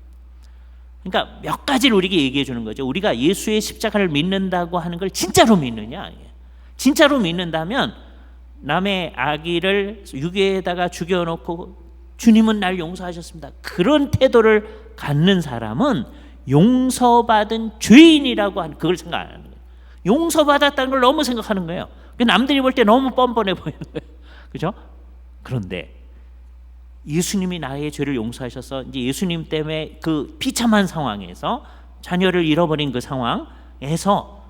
그러니까 몇 가지를 우리에게 얘기해 주는 거죠. 우리가 예수의 십자가를 믿는다고 하는 걸 진짜로 믿느냐. 진짜로 믿는다면 남의 아기를 유괴에다가 죽여놓고 주님은 날 용서하셨습니다. 그런 태도를 갖는 사람은 용서받은 죄인이라고 하는, 그걸 생각 안 하는 거예요. 용서받았다는 걸 너무 생각하는 거예요. 남들이 볼 때 너무 뻔뻔해 보이는 거예요. 그죠? 그런데 예수님이 나의 죄를 용서하셔서 이제 예수님 때문에 그 비참한 상황에서 자녀를 잃어버린 그 상황에서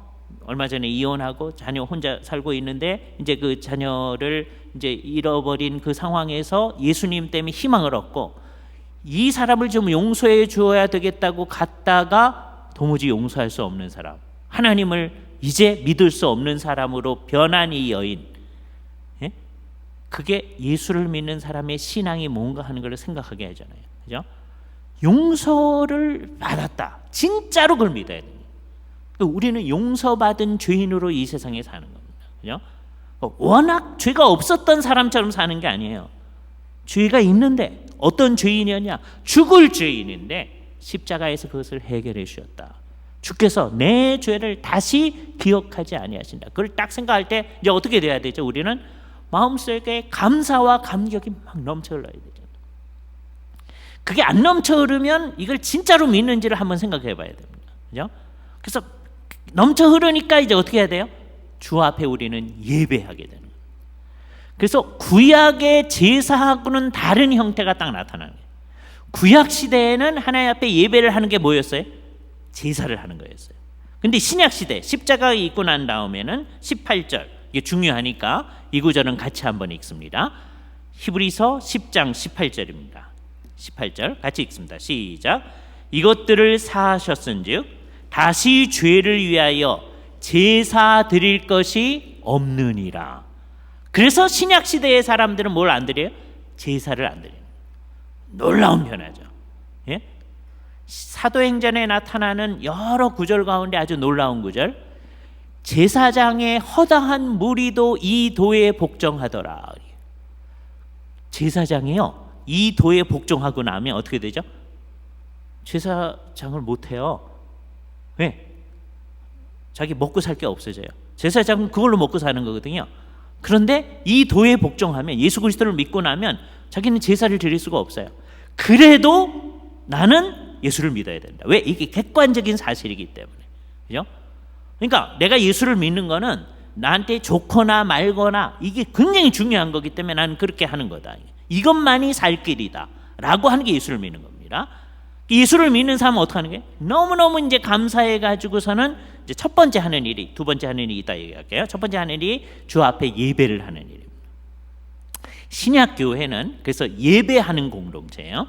얼마 전에 이혼하고 자녀 혼자 살고 있는데 이제 그 자녀를 이제 잃어버린 그 상황에서 예수님 때문에 희망을 얻고 이 사람을 좀 용서해 주어야 되겠다고 갔다가 도무지 용서할 수 없는 사람, 하나님을 이제 믿을 수 없는 사람으로 변한 이 여인, 그게 예수를 믿는 사람의 신앙이 뭔가 하는 걸 생각하게 하잖아요. 그죠? 용서를 받았다. 진짜로 그걸 믿어야 됩니다. 우리는 용서받은 죄인으로 이 세상에 사는 겁니다. 그죠? 워낙 죄가 없었던 사람처럼 사는 게 아니에요. 죄가 있는데 어떤 죄인이었냐? 죽을 죄인인데 십자가에서 그것을 해결해 주셨다. 주께서 내 죄를 다시 기억하지 아니하신다. 그걸 딱 생각할 때 이제 어떻게 돼야 되죠? 우리는 마음속에 감사와 감격이 막 넘쳐 흘러야 되죠. 그게 안 넘쳐 흐르면 이걸 진짜로 믿는지를 한번 생각해 봐야 됩니다. 그죠? 그래서 넘쳐 흐르니까 이제 어떻게 해야 돼요? 주 앞에 우리는 예배하게 되는 거예요. 그래서 구약의 제사하고는 다른 형태가 딱 나타나는 거예요. 구약 시대에는 하나님 앞에 예배를 하는 게 뭐였어요? 제사를 하는 거였어요. 근데 신약 시대 십자가가 있고 난 다음에는 18절, 이게 중요하니까 이 구절은 같이 한번 읽습니다. 히브리서 10장 18절입니다. 18절 같이 읽습니다. 시작. 이것들을 사하셨은즉 다시 죄를 위하여 제사 드릴 것이 없느니라. 그래서 신약 시대의 사람들은 뭘 안 드려요? 제사를 안 드려요. 놀라운 변화죠. 예? 사도행전에 나타나는 여러 구절 가운데 아주 놀라운 구절. 제사장의 허다한 무리도 이 도에 복종하더라. 제사장이요, 이 도에 복종하고 나면 어떻게 되죠? 제사장을 못해요. 왜? 자기 먹고 살 게 없어져요. 제사장은 그걸로 먹고 사는 거거든요. 그런데 이 도에 복종하면, 예수 그리스도를 믿고 나면 자기는 제사를 드릴 수가 없어요. 그래도 나는 예수를 믿어야 된다. 왜? 이게 객관적인 사실이기 때문에. 그죠? 그러니까 내가 예수를 믿는 거는 나한테 좋거나 말거나 이게 굉장히 중요한 거기 때문에 나는 그렇게 하는 거다. 이것만이 살 길이다 라고 하는 게 예수를 믿는 겁니다. 예수를 믿는 사람은 어떻게 하는 거예요? 너무너무 이제 감사해 가지고서는 이제 첫 번째 하는 일이, 두 번째 하는 일이 이따 얘기할게요. 첫 번째 하는 일이 주 앞에 예배를 하는 일입니다. 신약 교회는 그래서 예배하는 공동체예요.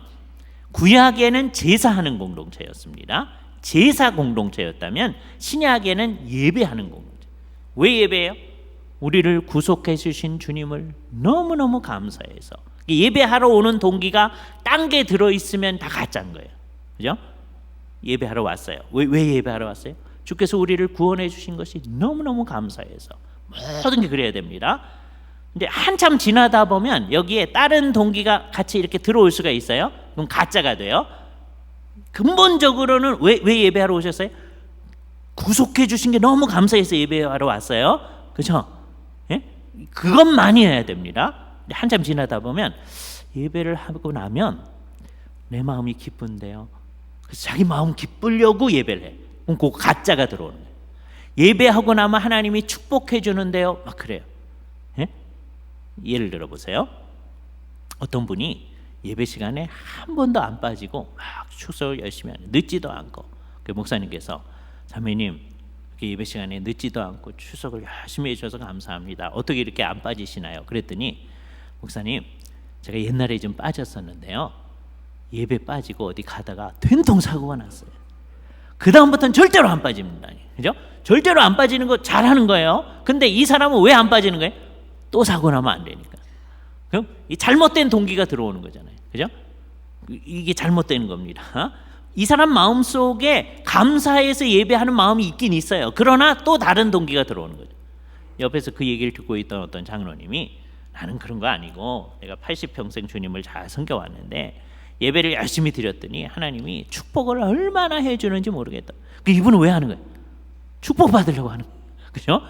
구약에는 제사하는 공동체였습니다. 제사 공동체였다면 신약에는 예배하는 공동체. 왜 예배해요? 우리를 구속해 주신 주님을 너무너무 감사해서. 예배하러 오는 동기가 딴 게 들어있으면 다 가짜인 거예요. 그죠? 예배하러 왔어요. 왜 예배하러 왔어요? 주께서 우리를 구원해 주신 것이 너무너무 감사해서. 모든 게 그래야 됩니다. 근데 한참 지나다 보면 여기에 다른 동기가 같이 이렇게 들어올 수가 있어요. 그럼 가짜가 돼요. 근본적으로는 왜 예배하러 오셨어요? 구속해 주신 게 너무 감사해서 예배하러 왔어요. 그죠? 예? 그것만이 해야 됩니다. 한참 지나다 보면 예배를 하고 나면 내 마음이 기쁜데요. 그래서 자기 마음 기쁘려고 예배를 해. 그럼 그 가짜가 들어오는 거예요. 예배하고 나면 하나님이 축복해 주는데요. 막 그래요. 예? 예를 들어 보세요. 어떤 분이 예배 시간에 한 번도 안 빠지고 막 축석을 열심히 하는, 늦지도 않고, 그 목사님께서 자매님 예배 시간에 늦지도 않고 추석을 열심히 해주셔서 감사합니다. 어떻게 이렇게 안 빠지시나요? 그랬더니 목사님, 제가 옛날에 좀 빠졌었는데요. 예배 빠지고 어디 가다가 된통 사고가 났어요. 그 다음부터는 절대로 안 빠집니다. 그죠? 절대로 안 빠지는 거 잘하는 거예요. 근데 이 사람은 왜 안 빠지는 거예요? 또 사고 나면 안 되니까. 그럼 이 잘못된 동기가 들어오는 거잖아요. 그죠? 이게 잘못된 겁니다. 이 사람 마음속에 감사해서 예배하는 마음이 있긴 있어요. 그러나 또 다른 동기가 들어오는 거죠. 옆에서 그 얘기를 듣고 있던 어떤 장로님이 나는 그런 거 아니고 내가 80평생 주님을 잘 섬겨왔는데 예배를 열심히 드렸더니 하나님이 축복을 얼마나 해주는지 모르겠다. 이분은 왜 하는 거예요? 축복 받으려고 하는 거예요. 그죠?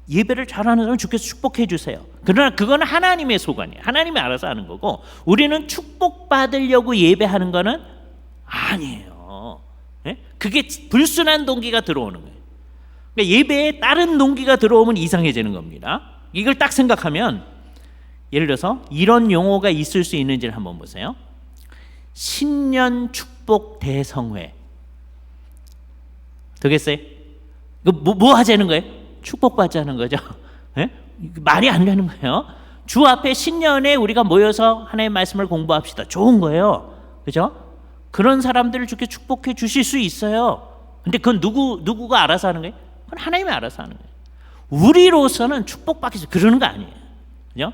예배를 잘하는 사람은 주께서 축복해 주세요. 그러나 그건 하나님의 소관이에요. 하나님이 알아서 하는 거고, 우리는 축복 받으려고 예배하는 거는 아니에요. 네? 그게 불순한 동기가 들어오는 거예요. 그러니까 예배에 다른 동기가 들어오면 이상해지는 겁니다. 이걸 딱 생각하면, 예를 들어서 이런 용어가 있을 수 있는지를 한번 보세요. 신년 축복 대성회. 되겠어요? 이거 뭐 하자는 거예요? 축복받자는 거죠. 네? 말이 안 되는 거예요. 주 앞에 신년에 우리가 모여서 하나님의 말씀을 공부합시다. 좋은 거예요. 그죠? 그런 사람들을 주께 축복해 주실 수 있어요. 근데 그건 누구가 알아서 하는 거예요? 그건 하나님이 알아서 하는 거예요. 우리로서는 축복받기 위해서 그러는 거 아니에요. 그죠?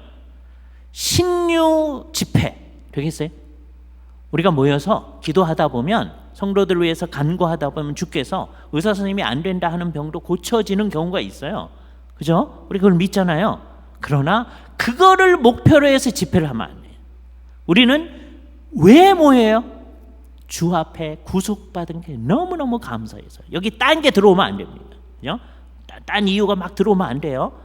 신유 집회 되겠어요? 우리가 모여서 기도하다 보면, 성도들을 위해서 간구하다 보면 주께서 의사 선생님이 안 된다 하는 병도 고쳐지는 경우가 있어요. 그죠? 우리 그걸 믿잖아요. 그러나 그거를 목표로 해서 집회를 하면 안 돼요. 우리는 왜 모여요? 주 앞에 구속받은 게 너무너무 감사해서. 여기 딴 게 들어오면 안 됩니다. 그죠? 딴 이유가 막 들어오면 안 돼요.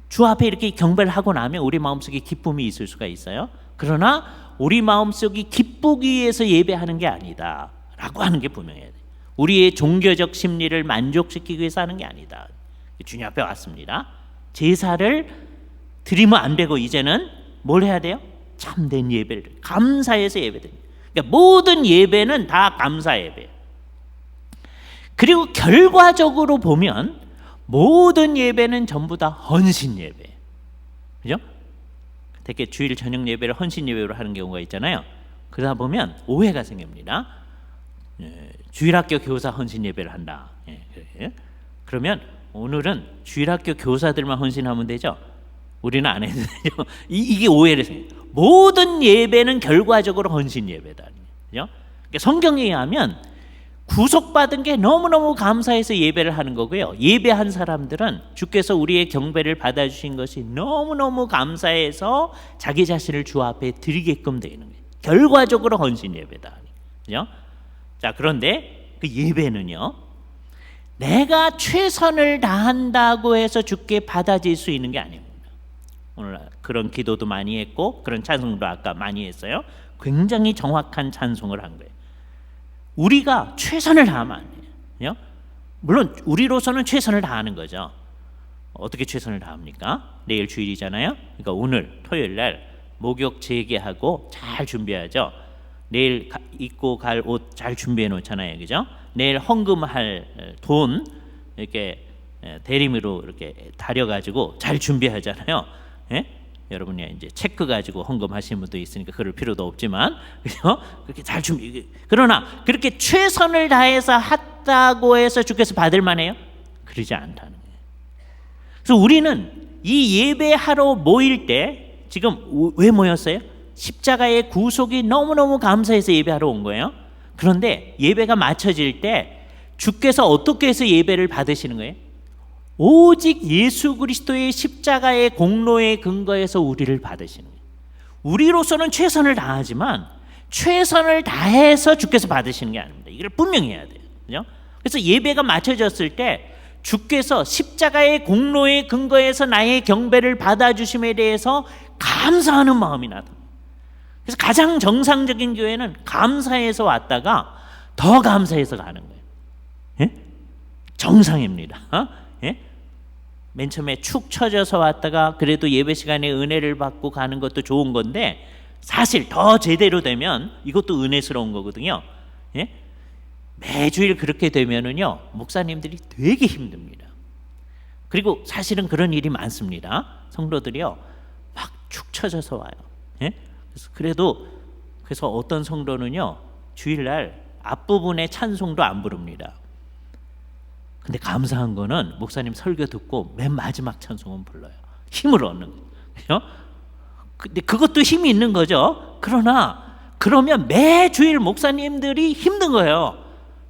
주 앞에 이렇게 경배를 하고 나면 우리 마음속에 기쁨이 있을 수가 있어요. 그러나 우리 마음속이 기쁘기 위해서 예배하는 게 아니다 라고 하는 게 분명해야 돼요. 우리의 종교적 심리를 만족시키기 위해서 하는 게 아니다. 주님 앞에 왔습니다. 제사를 드리면 안 되고 이제는 뭘 해야 돼요? 참된 예배를, 감사해서 예배드립니다. 그러니까 모든 예배는 다 감사 예배예요. 그리고 결과적으로 보면 모든 예배는 전부 다 헌신 예배예요. 그죠? 되게 주일 저녁 예배를 헌신 예배로 하는 경우가 있잖아요. 그러다 보면 오해가 생깁니다. 주일학교 교사 헌신 예배를 한다. 그러면 오늘은 주일학교 교사들만 헌신하면 되죠? 우리는 안 해도 되죠? 이게 오해를 생겨요. 모든 예배는 결과적으로 헌신 예배다. 그죠? 그러니까 성경에 의하면 구속받은 게 너무너무 감사해서 예배를 하는 거고요. 예배한 사람들은 주께서 우리의 경배를 받아주신 것이 너무너무 감사해서 자기 자신을 주 앞에 드리게끔 되는 거예요. 결과적으로 헌신 예배다. 그죠? 자, 그런데 그 예배는요, 내가 최선을 다한다고 해서 주께 받아질 수 있는 게 아닙니다. 오늘 그런 기도도 많이 했고 그런 찬송도 아까 많이 했어요. 굉장히 정확한 찬송을 한 거예요. 우리가 최선을 다하면 안 돼요. 물론 우리로서는 최선을 다하는 거죠. 어떻게 최선을 다합니까? 내일 주일이잖아요. 그러니까 오늘 토요일 날 목욕 재개하고 잘 준비하죠. 내일 입고 갈 옷 잘 준비해 놓잖아요. 그죠? 내일 헌금할 돈 이렇게 대리미로 이렇게 다려가지고 잘 준비하잖아요. 예? 여러분이 이제 체크 가지고 헌금하시는 분도 있으니까 그럴 필요도 없지만, 그죠? 그렇게 잘 준비. 그러나 그렇게 최선을 다해서 했다고 해서 주께서 받을 만해요? 그러지 않다는 거예요. 그래서 우리는 이 예배하러 모일 때 지금 왜 모였어요? 십자가의 구속이 너무너무 감사해서 예배하러 온 거예요. 그런데 예배가 마쳐질 때 주께서 어떻게 해서 예배를 받으시는 거예요? 오직 예수 그리스도의 십자가의 공로에 근거해서 우리를 받으시는 거예요. 우리로서는 최선을 다하지만 최선을 다해서 주께서 받으시는 게 아닙니다. 이걸 분명히 해야 돼요. 그죠? 그래서 예배가 마쳐졌을 때 주께서 십자가의 공로에 근거해서 나의 경배를 받아주심에 대해서 감사하는 마음이 나타납니다. 그래서 가장 정상적인 교회는 감사해서 왔다가 더 감사해서 가는 거예요. 예? 정상입니다. 예? 맨 처음에 축 처져서 왔다가 그래도 예배 시간에 은혜를 받고 가는 것도 좋은 건데 사실 더 제대로 되면 이것도 은혜스러운 거거든요. 예? 매주일 그렇게 되면은요 목사님들이 되게 힘듭니다. 그리고 사실은 그런 일이 많습니다. 성도들이요 막 축 처져서 와요. 예? 그래서 어떤 성도는요 주일날 앞부분에 찬송도 안 부릅니다. 근데 감사한 거는 목사님 설교 듣고 맨 마지막 찬송은 불러요. 힘을 얻는 거예요. 근데 그것도 힘이 있는 거죠. 그러면 매 주일 목사님들이 힘든 거예요.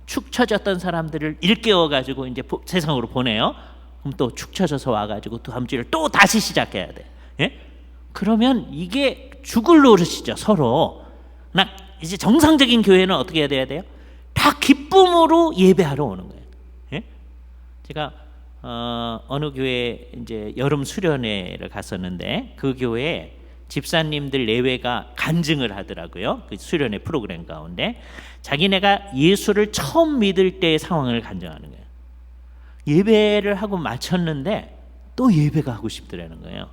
축 처졌던 사람들을 일깨워 가지고 이제 세상으로 보내요. 그럼 또 축 처져서 와 가지고 또 다음 주일 또 다시 시작해야 돼. 예? 그러면 이게 죽을 노릇이죠, 서로. 이제 정상적인 교회는 어떻게 해야 돼요? 다 기쁨으로 예배하러 오는 거예요. 예? 제가 어느 교회 이제 여름 수련회를 갔었는데 그 교회에 집사님들 내외가 간증을 하더라고요. 그 수련회 프로그램 가운데 자기네가 예수를 처음 믿을 때의 상황을 간증하는 거예요. 예배를 하고 마쳤는데 또 예배가 하고 싶더라는 거예요.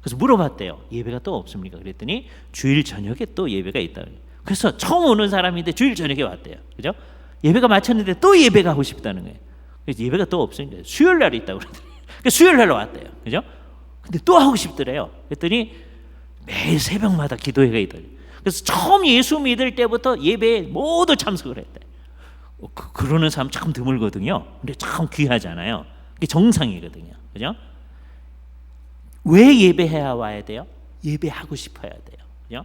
그래서 물어봤대요. 예배가 또 없습니까? 그랬더니 주일 저녁에 또 예배가 있다. 그래서 처음 오는 사람인데 주일 저녁에 왔대요. 그죠? 예배가 마쳤는데 또 예배가 하고 싶다는 거예요. 그래서 예배가 또 없으니까 수요일 날에 있다고 그러더니 그래서 수요일 날로 왔대요. 그죠? 근데 또 하고 싶더래요. 그랬더니 매일 새벽마다 기도회가 있더래요. 그래서 처음 예수 믿을 때부터 예배에 모두 참석을 했대. 그러는 사람 참 드물거든요. 근데 참 귀하잖아요. 그게 정상이거든요. 그죠? 왜 예배해야 와야 돼요? 예배하고 싶어야 돼요. 그죠?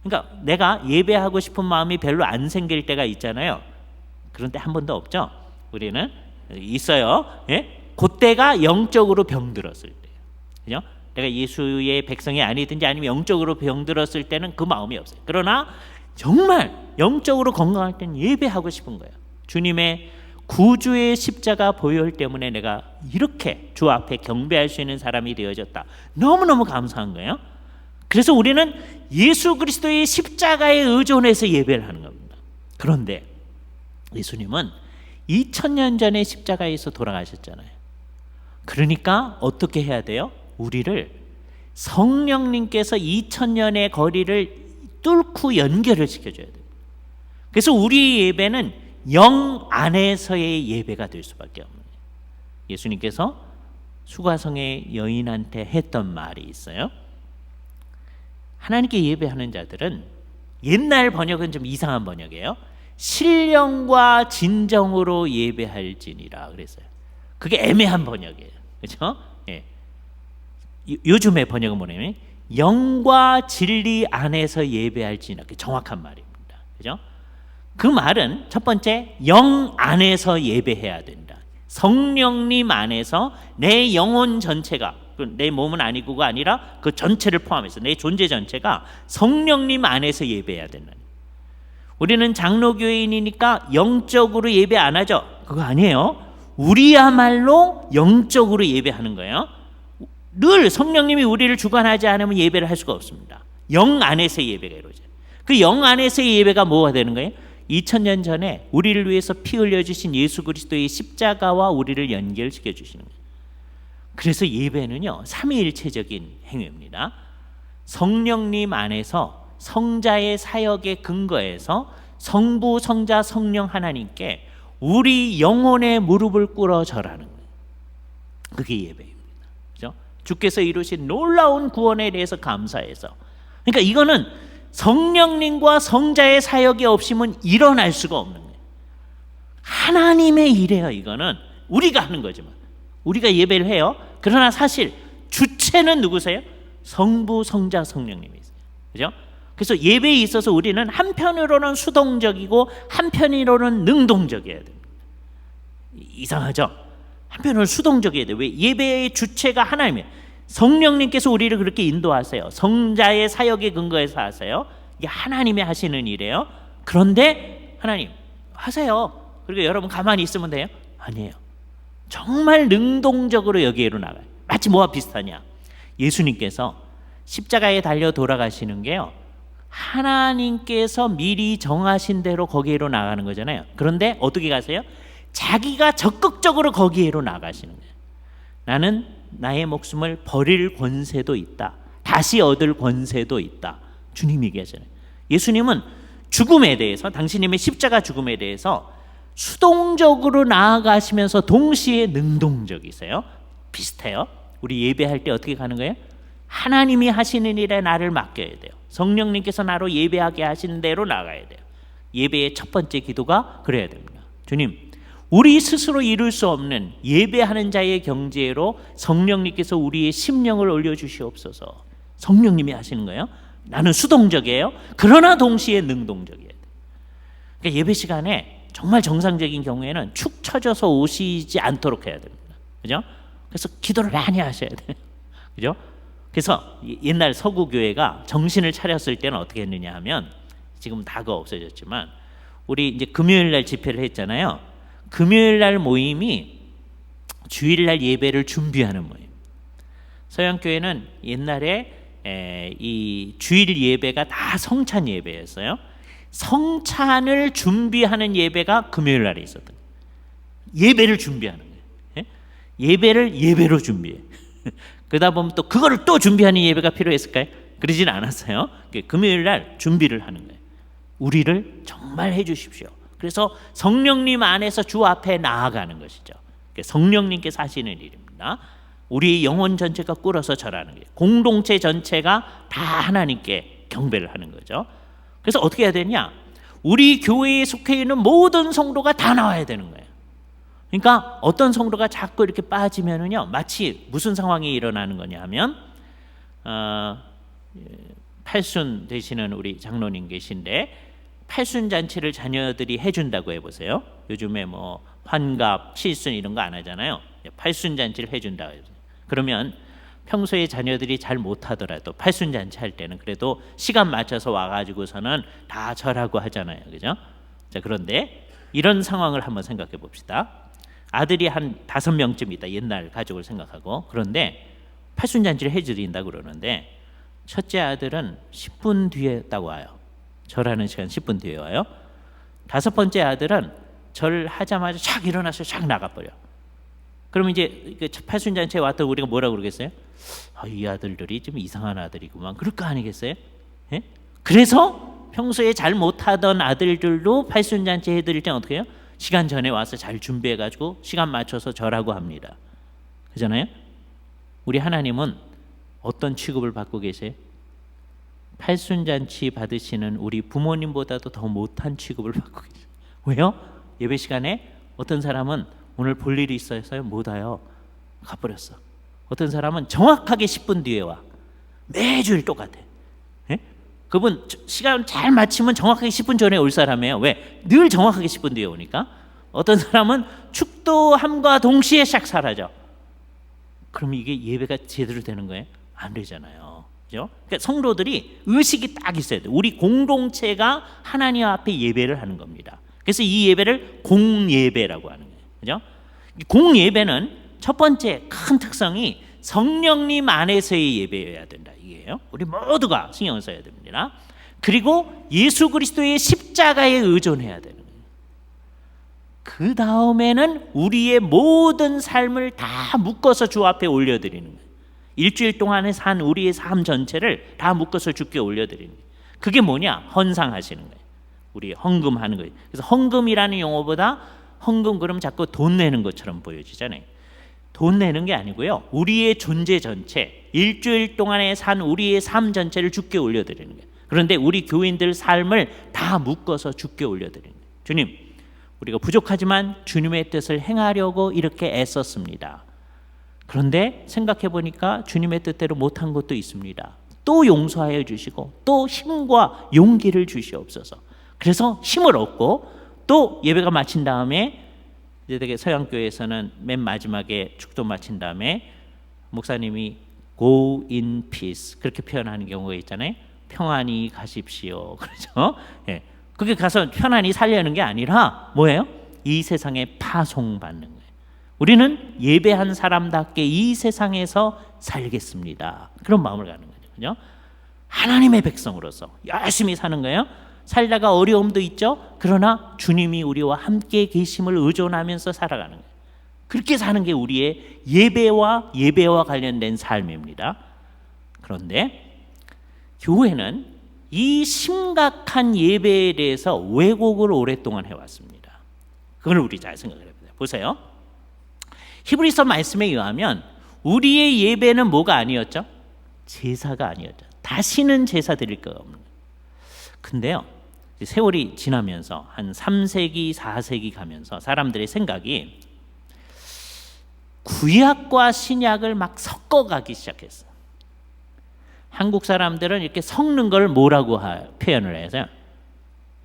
그러니까 내가 예배하고 싶은 마음이 별로 안 생길 때가 있잖아요. 그런 때 한 번도 없죠? 우리는 있어요. 예? 그때가 영적으로 병들었을 때예요. 그죠? 내가 예수의 백성이 아니든지 아니면 영적으로 병들었을 때는 그 마음이 없어요. 그러나 정말 영적으로 건강할 때는 예배하고 싶은 거예요. 주님의 구주의 십자가 보혈 때문에 내가 이렇게 주 앞에 경배할 수 있는 사람이 되어졌다. 너무너무 감사한 거예요. 그래서 우리는 예수 그리스도의 십자가에 의존해서 예배를 하는 겁니다. 그런데 예수님은 2000년 전에 십자가에서 돌아가셨잖아요. 그러니까 어떻게 해야 돼요? 우리를 성령님께서 2000년의 거리를 뚫고 연결을 시켜줘야 돼요. 그래서 우리 예배는 영 안에서의 예배가 될 수밖에 없는 거예요. 예수님께서 수가성의 여인한테 했던 말이 있어요. 하나님께 예배하는 자들은, 옛날 번역은 좀 이상한 번역이에요. 신령과 진정으로 예배할지니라 그랬어요. 그게 애매한 번역이에요. 그렇죠? 예. 요즘의 번역은 뭐냐면 영과 진리 안에서 예배할지니라. 그게 정확한 말입니다. 그렇죠? 그 말은 첫 번째, 영 안에서 예배해야 된다. 성령님 안에서 내 영혼 전체가, 내 몸은 아니고가 아니라 그 전체를 포함해서 내 존재 전체가 성령님 안에서 예배해야 된다. 우리는 장로교인이니까 영적으로 예배 안 하죠? 그거 아니에요. 우리야말로 영적으로 예배하는 거예요. 늘 성령님이 우리를 주관하지 않으면 예배를 할 수가 없습니다. 영 안에서 예배가 이루어져요. 그 영 안에서의 예배가 뭐가 되는 거예요? 2000년 전에 우리를 위해서 피 흘려주신 예수 그리스도의 십자가와 우리를 연결시켜 주시는 거예요. 그래서 예배는요, 삼위일체적인 행위입니다. 성령님 안에서 성자의 사역에 근거해서 성부, 성자, 성령 하나님께 우리 영혼의 무릎을 꿇어 절하는 거예요. 그게 예배입니다. 그렇죠? 주께서 이루신 놀라운 구원에 대해서 감사해서. 그러니까 이거는 성령님과 성자의 사역이 없으면 일어날 수가 없는 거예요. 하나님의 일이에요. 이거는 우리가 하는 거지만, 우리가 예배를 해요. 그러나 사실 주체는 누구세요? 성부, 성자, 성령님이세요. 그죠? 그래서 예배에 있어서 우리는 한편으로는 수동적이고 한편으로는 능동적이어야 됩니다. 이상하죠? 한편으로는 수동적이어야 돼요. 왜? 예배의 주체가 하나님이에요. 성령님께서 우리를 그렇게 인도하세요. 성자의 사역에 근거해서 하세요. 이게 하나님이 하시는 일이에요. 그런데 하나님 하세요. 그리고 여러분 가만히 있으면 돼요? 아니에요. 정말 능동적으로 여기로 나가요. 마치 뭐와 비슷하냐? 예수님께서 십자가에 달려 돌아가시는 게요, 하나님께서 미리 정하신 대로 거기로 나가는 거잖아요. 그런데 어떻게 가세요? 자기가 적극적으로 거기로 나가시는 거예요. 나는 나의 목숨을 버릴 권세도 있다. 다시 얻을 권세도 있다. 주님이 얘기하잖아요. 예수님은 죽음에 대해서, 당신님의 십자가 죽음에 대해서 수동적으로 나아가시면서 동시에 능동적이세요. 비슷해요. 우리 예배할 때 어떻게 가는 거예요? 하나님이 하시는 일에 나를 맡겨야 돼요. 성령님께서 나로 예배하게 하시는 대로 나가야 돼요. 예배의 첫 번째 기도가 그래야 됩니다. 주님, 우리 스스로 이룰 수 없는 예배하는 자의 경지로 성령님께서 우리의 심령을 올려주시옵소서. 성령님이 하시는 거예요. 나는 수동적이에요. 그러나 동시에 능동적이어야 돼요. 그러니까 예배 시간에 정말 정상적인 경우에는 축 처져서 오시지 않도록 해야 됩니다. 그죠? 그래서 기도를 많이 하셔야 돼요. 그죠? 그래서 옛날 서구교회가 정신을 차렸을 때는 어떻게 했느냐 하면, 지금 다가 없어졌지만 우리 이제 금요일 날 집회를 했잖아요. 금요일 날 모임이 주일 날 예배를 준비하는 모임. 서양교회는 옛날에 이 주일 예배가 다 성찬 예배였어요. 성찬을 준비하는 예배가 금요일 날에 있었던 거예요. 예배를 준비하는 거예요. 예배를 예배로 준비해. 그러다 보면 또 그거를 또 준비하는 예배가 필요했을까요? 그러진 않았어요. 금요일 날 준비를 하는 거예요. 우리를 정말 해 주십시오. 그래서 성령님 안에서 주 앞에 나아가는 것이죠. 성령님께서 하시는 일입니다. 우리 영혼 전체가 꿇어서 절하는 거예요. 공동체 전체가 다 하나님께 경배를 하는 거죠. 그래서 어떻게 해야 되냐? 우리 교회에 속해 있는 모든 성도가 다 나와야 되는 거예요. 그러니까 어떤 성도가 자꾸 이렇게 빠지면은요, 마치 무슨 상황이 일어나는 거냐 하면, 팔순 되시는 우리 장로님 계신데 팔순 잔치를 자녀들이 해준다고 해보세요. 요즘에 뭐 환갑, 칠순 이런 거 안 하잖아요. 팔순 잔치를 해준다. 그러면 평소에 자녀들이 잘 못하더라도 팔순 잔치 할 때는 그래도 시간 맞춰서 와가지고서는 다 절하고 하잖아요, 그죠? 자, 그런데 이런 상황을 한번 생각해 봅시다. 아들이 한 5명쯤 있다. 옛날 가족을 생각하고. 그런데 팔순잔치를 해드린다 그러는데 첫째 아들은 10분 뒤에 딱 와요. 절하는 시간 10분 뒤에 와요. 5번째 아들은 절 하자마자 촥 일어나서 촥 나가버려. 그러면 이제 팔순잔치에 왔다고 우리가 뭐라고 그러겠어요? 이 아들들이 좀 이상한 아들이구만. 그럴 거 아니겠어요? 예? 그래서 평소에 잘 못하던 아들들도 팔순잔치 해드릴 때는 어떻게 해요? 시간 전에 와서 잘 준비해가지고 시간 맞춰서 절하고 합니다. 그잖아요? 우리 하나님은 어떤 취급을 받고 계세요? 팔순잔치 받으시는 우리 부모님보다도 더 못한 취급을 받고 계세요. 왜요? 예배 시간에 어떤 사람은 오늘 볼 일이 있어서요 못 와요. 가버렸어. 어떤 사람은 정확하게 10분 뒤에 와. 매주일 똑같아. 예? 그분 시간 잘 맞추면 정확하게 10분 전에 올 사람이에요. 왜? 늘 정확하게 10분 뒤에 오니까. 어떤 사람은 축도함과 동시에 샥 사라져. 그럼 이게 예배가 제대로 되는 거예요? 안 되잖아요. 그죠? 그러니까 성도들이 의식이 딱 있어야 돼요. 우리 공동체가 하나님 앞에 예배를 하는 겁니다. 그래서 이 예배를 공예배라고 하는 거예요. 그죠? 공예배는 첫 번째 큰 특성이 성령님 안에서의 예배여야 된다. 이게요. 우리 모두가 신경을 써야 됩니다. 그리고 예수 그리스도의 십자가에 의존해야 되는 거예요. 그 다음에는 우리의 모든 삶을 다 묶어서 주 앞에 올려드리는 거예요. 일주일 동안에 산 우리의 삶 전체를 다 묶어서 주께 올려드리는 거예요. 그게 뭐냐? 헌상하시는 거예요. 우리 헌금하는 거예요. 그래서 헌금이라는 용어보다 헌금 그러면 자꾸 돈 내는 것처럼 보여지잖아요. 돈 내는 게 아니고요. 우리의 존재 전체, 일주일 동안에 산 우리의 삶 전체를 주께 올려드리는 거예요. 그런데 우리 교인들 삶을 다 묶어서 주께 올려드리는 거예요. 주님, 우리가 부족하지만 주님의 뜻을 행하려고 이렇게 애썼습니다. 그런데 생각해 보니까 주님의 뜻대로 못한 것도 있습니다. 또 용서하여 주시고 또 힘과 용기를 주시옵소서. 그래서 힘을 얻고 또 예배가 마친 다음에 이제 되게 서양교회에서는 맨 마지막에 축도 마친 다음에 목사님이 Go in peace 그렇게 표현하는 경우가 있잖아요. 평안히 가십시오. 그렇죠? 예. 그게 가서 편안히 살려는 게 아니라 뭐예요? 이 세상에 파송받는 거예요. 우리는 예배한 사람답게 이 세상에서 살겠습니다. 그런 마음을 갖는 거죠. 그죠? 하나님의 백성으로서 열심히 사는 거예요. 살다가 어려움도 있죠. 그러나 주님이 우리와 함께 계심을 의존하면서 살아가는 거예요. 그렇게 사는 게 우리의 예배와 관련된 삶입니다. 그런데 교회는 이 심각한 예배에 대해서 왜곡을 오랫동안 해왔습니다. 그걸 우리 잘 생각을 해보세요. 보세요. 히브리서 말씀에 의하면 우리의 예배는 뭐가 아니었죠? 제사가 아니었죠. 다시는 제사 드릴 거 없는 거예요. 근데요, 세월이 지나면서 한 3세기, 4세기 가면서 사람들의 생각이 구약과 신약을 막 섞어가기 시작했어요. 한국 사람들은 이렇게 섞는 걸 뭐라고 표현을 해서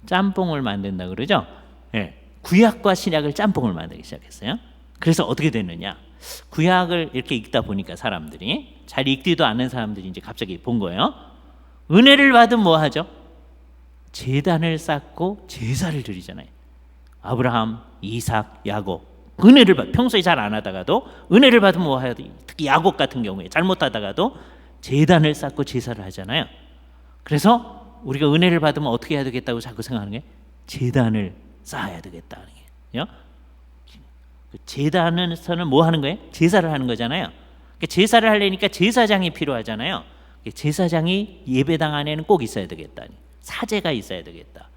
짬뽕을 만든다 그러죠. 예, 구약과 신약을 짬뽕을 만들기 시작했어요. 그래서 어떻게 됐느냐? 구약을 이렇게 읽다 보니까 사람들이 잘 읽지도 않는 사람들이 이제 갑자기 본 거예요. 은혜를 받으면 뭐 하죠? 제단을 쌓고 제사를 드리잖아요. 아브라함, 이삭, 야곱 은혜를 받. 평소에 잘 안 하다가도 은혜를 받으면 뭐 해야 돼? 특히 야곱 같은 경우에 잘못하다가도 제단을 쌓고 제사를 하잖아요. 그래서 우리가 은혜를 받으면 어떻게 해야 되겠다고 자꾸 생각하는 게 제단을 쌓아야 되겠다는 거예요. 제단에서는 뭐 하는 거예요? 제사를 하는 거잖아요. 제사를 하려니까 제사장이 필요하잖아요. 제사장이 예배당 안에는 꼭 있어야 되겠다. 사제가 있어야 되겠다.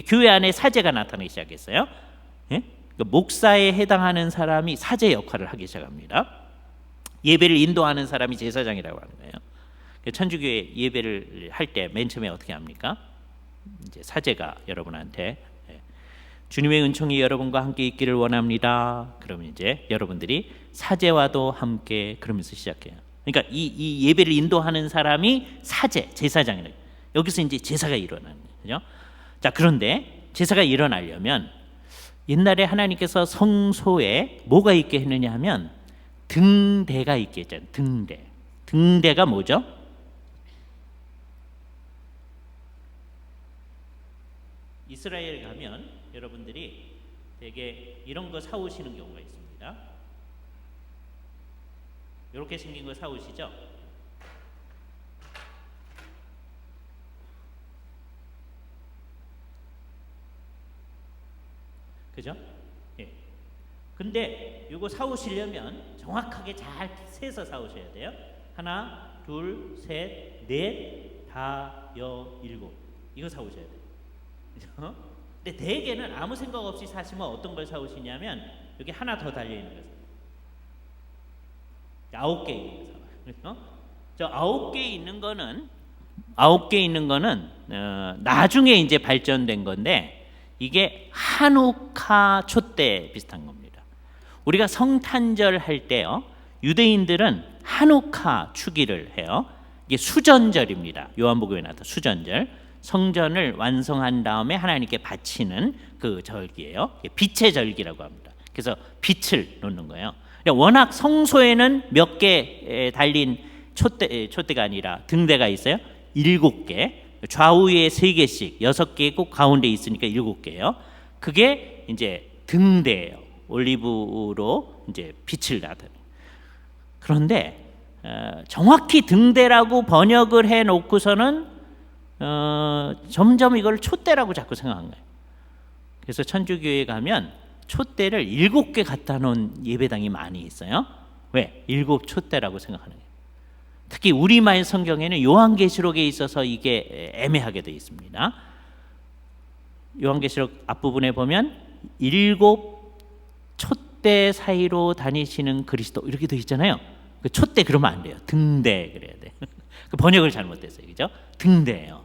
교회 안에 사제가 나타나기 시작했어요. 예? 목사에 해당하는 사람이 사제 역할을 하기 시작합니다. 예배를 인도하는 사람이 제사장이라고 하는 거예요. 천주교회 예배를 할 때 맨 처음에 어떻게 합니까? 이제 사제가 여러분한테 주님의 은총이 여러분과 함께 있기를 원합니다. 그러면 이제 여러분들이 사제와도 함께 그러면서 시작해요. 그러니까 이 예배를 인도하는 사람이 사제, 제사장이에요. 여기서 이제 제사가 일어나는 거죠. 자, 그런데 제사가 일어나려면 옛날에 하나님께서 성소에 뭐가 있게 했느냐 하면 등대가 있게 했잖아요. 등대. 등대가 뭐죠? 이스라엘 가면 여러분들이 되게 이런 거 사오시는 경우가 있습니다. 이렇게 생긴 거 사오시죠? 그죠? 예. 근데 이거 사오시려면 정확하게 잘 세서 사오셔야 돼요. 하나, 둘, 셋, 넷, 다, 여, 일곱. 이거 사오셔야 돼요. 그죠? 근데 대개는 아무 생각 없이 사시면 어떤 걸 사오시냐면 여기 하나 더 달려 있는 거. 9개. 그래서 저 9개 있는 거는 나중에 이제 발전된 건데 이게 한우카 촛대 비슷한 겁니다. 우리가 성탄절 할 때요, 유대인들은 한우카 축일을 해요. 이게 수전절입니다. 요한복음에 나타 수전절, 성전을 완성한 다음에 하나님께 바치는 그 절기예요. 빛의 절기라고 합니다. 그래서 빛을 놓는 거예요. 워낙 성소에는 몇 개 달린 촛대가 아니라 등대가 있어요. 7개, 좌우에 3개씩, 6개 있고 가운데 있으니까 7개예요. 그게 이제 등대예요. 올리브로 이제 빛을 나는. 그런데 정확히 등대라고 번역을 해 놓고서는 점점 이걸 촛대라고 자꾸 생각한 거예요. 그래서 천주교에 가면 촛대를 7개 갖다 놓은 예배당이 많이 있어요. 왜? 7 촛대라고 생각하는 거예요. 특히 우리말 성경에는 요한계시록에 있어서 이게 애매하게 되어 있습니다. 요한계시록 앞부분에 보면 7 촛대 사이로 다니시는 그리스도 이렇게 되어 있잖아요. 그 촛대 그러면 안 돼요. 등대 그래야 돼. 그 번역을 잘못했어요. 그죠? 등대예요.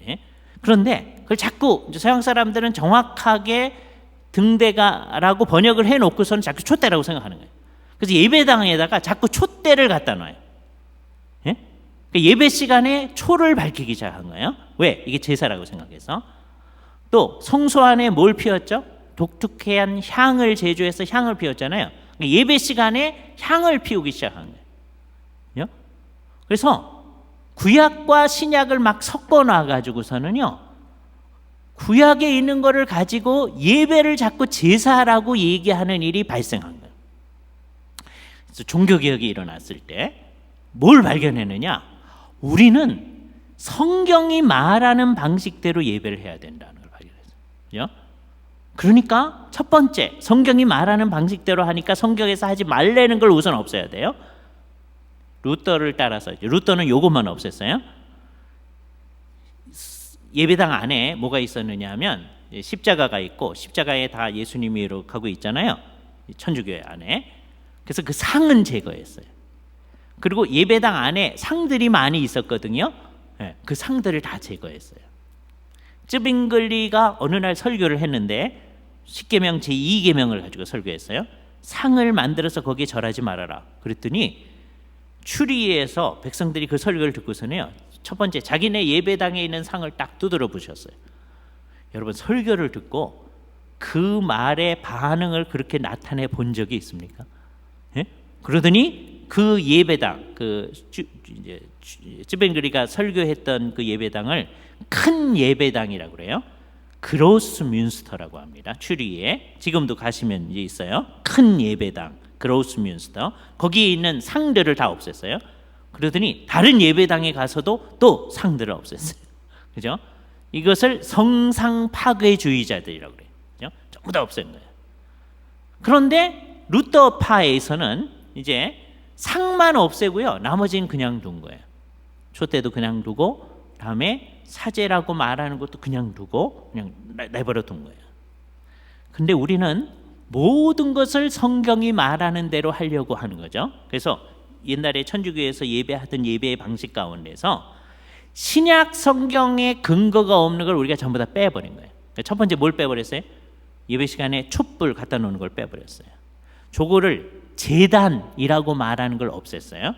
예. 그런데 그걸 자꾸 서양 사람들은 정확하게 등대가라고 번역을 해놓고서는 자꾸 촛대라고 생각하는 거예요. 그래서 예배당에다가 자꾸 촛대를 갖다 놔요. 예? 그러니까 예배 시간에 초를 밝히기 시작한 거예요. 왜? 이게 제사라고 생각해서. 또 성소 안에 뭘 피웠죠? 독특한 향을 제조해서 향을 피웠잖아요. 그러니까 예배 시간에 향을 피우기 시작한 거예요. 그래서 구약과 신약을 막 섞어 놔가지고서는요, 구약에 있는 거를 가지고 예배를 자꾸 제사라고 얘기하는 일이 발생한 거예요. 그래서 종교개혁이 일어났을 때 뭘 발견했느냐? 우리는 성경이 말하는 방식대로 예배를 해야 된다는 걸 발견했어요. 그러니까 첫 번째, 성경이 말하는 방식대로 하니까 성경에서 하지 말라는 걸 우선 없애야 돼요. 루터를 따라서, 루터는 요것만 없앴어요. 예배당 안에 뭐가 있었느냐 하면 십자가가 있고, 십자가에 다 예수님이 이렇게 가고 있잖아요, 천주교회 안에. 그래서 그 상은 제거했어요. 그리고 예배당 안에 상들이 많이 있었거든요. 그 상들을 다 제거했어요. 쯔빙글리가 어느 날 설교를 했는데 10계명 제2계명을 가지고 설교했어요. 상을 만들어서 거기에 절하지 말아라. 그랬더니 추리에서 백성들이 그 설교를 듣고서는요, 첫 번째 자기네 예배당에 있는 상을 딱 두드려 부셨어요. 여러분, 설교를 듣고 그 말의 반응을 그렇게 나타내 본 적이 있습니까? 예? 그러더니 그 예배당, 쯔뱅그리가 설교했던 그 예배당을 큰 예배당이라고 그래요. 그로스 뮌스터라고 합니다. 추리에 지금도 가시면 있어요. 큰 예배당 그로스 뮌스터. 거기에 있는 상들을 다 없앴어요. 그러더니 다른 예배당에 가서도 또 상들을 없앴어요. 그죠? 이것을 성상 파괴주의자들이라고 그래요. 그죠? 전부 다 없앤 거예요. 그런데 루터파에서는 이제 상만 없애고요, 나머지는 그냥 둔 거예요. 촛대도 그냥 두고, 다음에 사제라고 말하는 것도 그냥 두고, 그냥 내버려 둔 거예요. 근데 우리는 모든 것을 성경이 말하는 대로 하려고 하는 거죠. 그래서 옛날에 천주교에서 예배하던 예배의 방식 가운데서 신약 성경에 근거가 없는 걸 우리가 전부 다 빼버린 거예요. 첫 번째 뭘 빼버렸어요? 예배 시간에 촛불 갖다 놓는 걸 빼버렸어요. 저거를 제단이라고 말하는 걸 없앴어요.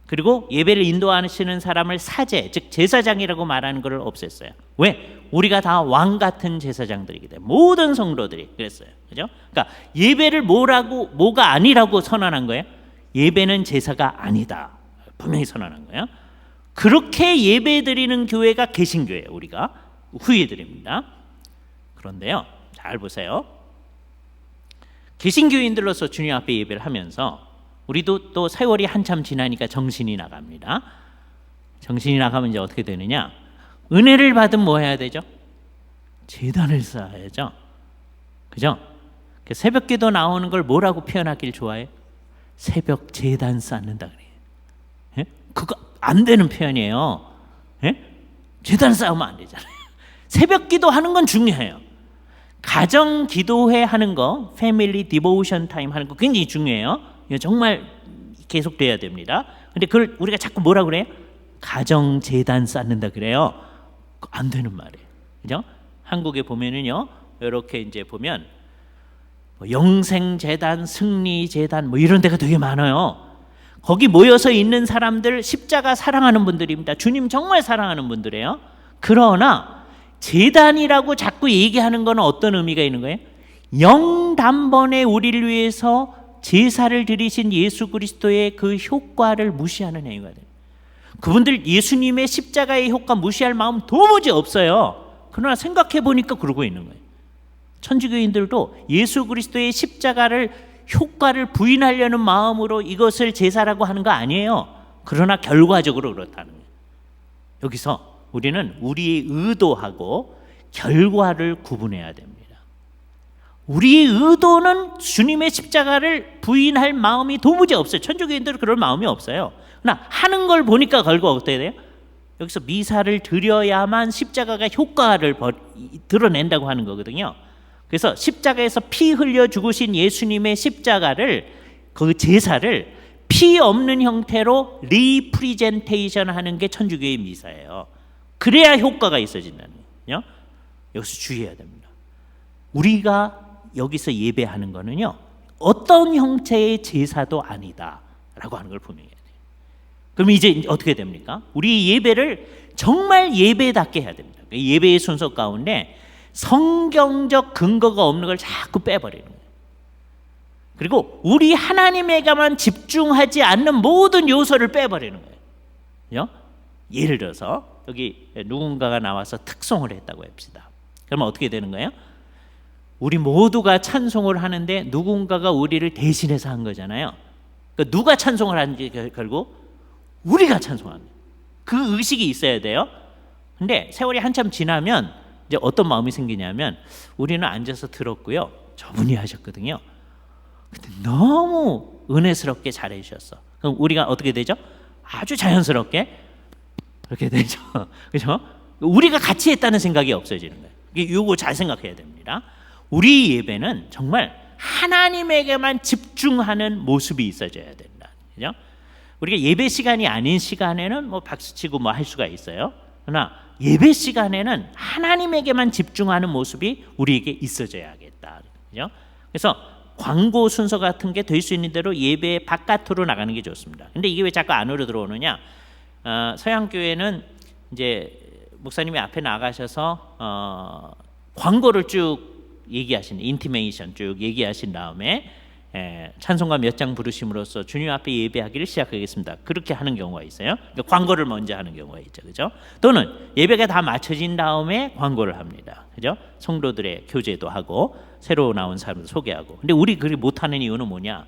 그리고 예배를 인도하시는 사람을 사제, 즉 제사장이라고 말하는 걸 없앴어요. 왜? 우리가 다 왕 같은 제사장들이기 때문에. 모든 성도들이 그랬어요. 그죠? 그러니까 예배를 뭐가 아니라고 선언한 거예요. 예배는 제사가 아니다. 분명히 선언한 거예요. 그렇게 예배 드리는 교회가 개신교예요. 우리가 후에 드립니다. 그런데요, 잘 보세요. 개신교인들로서 주님 앞에 예배를 하면서 우리도 또 세월이 한참 지나니까 정신이 나갑니다. 정신이 나가면 이제 어떻게 되느냐? 은혜를 받으면 뭐 해야 되죠? 제단을 쌓아야죠. 그죠? 새벽기도 나오는 걸 뭐라고 표현하길 좋아해요? 새벽 제단 쌓는다 그래요. 예? 그거 안 되는 표현이에요. 예? 제단 쌓으면 안 되잖아요. 새벽기도 하는 건 중요해요. 가정 기도회 하는 거, 패밀리 디보션 타임 하는 거 굉장히 중요해요. 이거 정말 계속돼야 됩니다. 근데 그걸 우리가 자꾸 뭐라 그래요? 가정 재단 쌓는다 그래요. 안 되는 말이에요. 그죠? 한국에 보면은요, 이렇게 이제 보면 영생 재단, 승리 재단 뭐 이런 데가 되게 많아요. 거기 모여서 있는 사람들 십자가 사랑하는 분들입니다. 주님 정말 사랑하는 분들이에요. 그러나 재단이라고 자꾸 얘기하는 거는 어떤 의미가 있는 거예요? 영단번에 우리를 위해서 제사를 드리신 예수 그리스도의 그 효과를 무시하는 행위가 돼요. 그분들 예수님의 십자가의 효과 무시할 마음 도무지 없어요. 그러나 생각해 보니까 그러고 있는 거예요. 천주교인들도 예수 그리스도의 십자가를 효과를 부인하려는 마음으로 이것을 제사라고 하는 거 아니에요. 그러나 결과적으로 그렇다는 거예요. 여기서 우리는 우리의 의도하고 결과를 구분해야 됩니다. 우리의 의도는 주님의 십자가를 부인할 마음이 도무지 없어요. 천주교인들은 그럴 마음이 없어요. 그러나 하는 걸 보니까 결과가 어떻게 돼요? 여기서 미사를 드려야만 십자가가 효과를 드러낸다고 하는 거거든요. 그래서 십자가에서 피 흘려 죽으신 예수님의 십자가를, 그 제사를 피 없는 형태로 리프리젠테이션 하는 게 천주교의 미사예요. 그래야 효과가 있어진다는 거예요. 여기서 주의해야 됩니다. 우리가 여기서 예배하는 거는요, 어떤 형태의 제사도 아니다라고 하는 걸 분명히 해야 돼요. 그럼 이제 어떻게 됩니까? 우리 예배를 정말 예배답게 해야 됩니다. 예배의 순서 가운데 성경적 근거가 없는 걸 자꾸 빼버리는 거예요. 그리고 우리 하나님에게만 집중하지 않는 모든 요소를 빼버리는 거예요. 예를 들어서 여기 누군가가 나와서 특송을 했다고 합시다. 그러면 어떻게 되는 거예요? 우리 모두가 찬송을 하는데 누군가가 우리를 대신해서 한 거잖아요. 그러니까 누가 찬송을 하는지 결국 우리가 찬송합니다. 그 의식이 있어야 돼요. 근데 세월이 한참 지나면 이제 어떤 마음이 생기냐면, 우리는 앉아서 들었고요, 저분이 하셨거든요. 근데 너무 은혜스럽게 잘해 주셨어. 그럼 우리가 어떻게 되죠? 아주 자연스럽게 그렇게 되죠. 그렇죠? 우리가 같이 했다는 생각이 없어지는 거예요. 이거 잘 생각해야 됩니다. 우리 예배는 정말 하나님에게만 집중하는 모습이 있어져야 된다. 그죠? 우리가 예배 시간이 아닌 시간에는 뭐 박수치고 뭐 할 수가 있어요. 그러나 예배 시간에는 하나님에게만 집중하는 모습이 우리에게 있어져야겠다. 그죠? 그래서 광고 순서 같은 게 될 수 있는 대로 예배 바깥으로 나가는 게 좋습니다. 근데 이게 왜 자꾸 안으로 들어오느냐? 서양 교회는 이제 목사님이 앞에 나가셔서 광고를 쭉 얘기하신, 인티메이션 쭉 얘기하신 다음에 찬송가 몇 장 부르심으로써 주님 앞에 예배하기를 시작하겠습니다. 그렇게 하는 경우가 있어요. 그러니까 광고를 먼저 하는 경우가 있죠, 그죠? 또는 예배가 다 마쳐진 다음에 광고를 합니다, 그죠? 성도들의 교제도 하고 새로 나온 사람들 소개하고. 근데 우리 그렇게 못하는 이유는 뭐냐?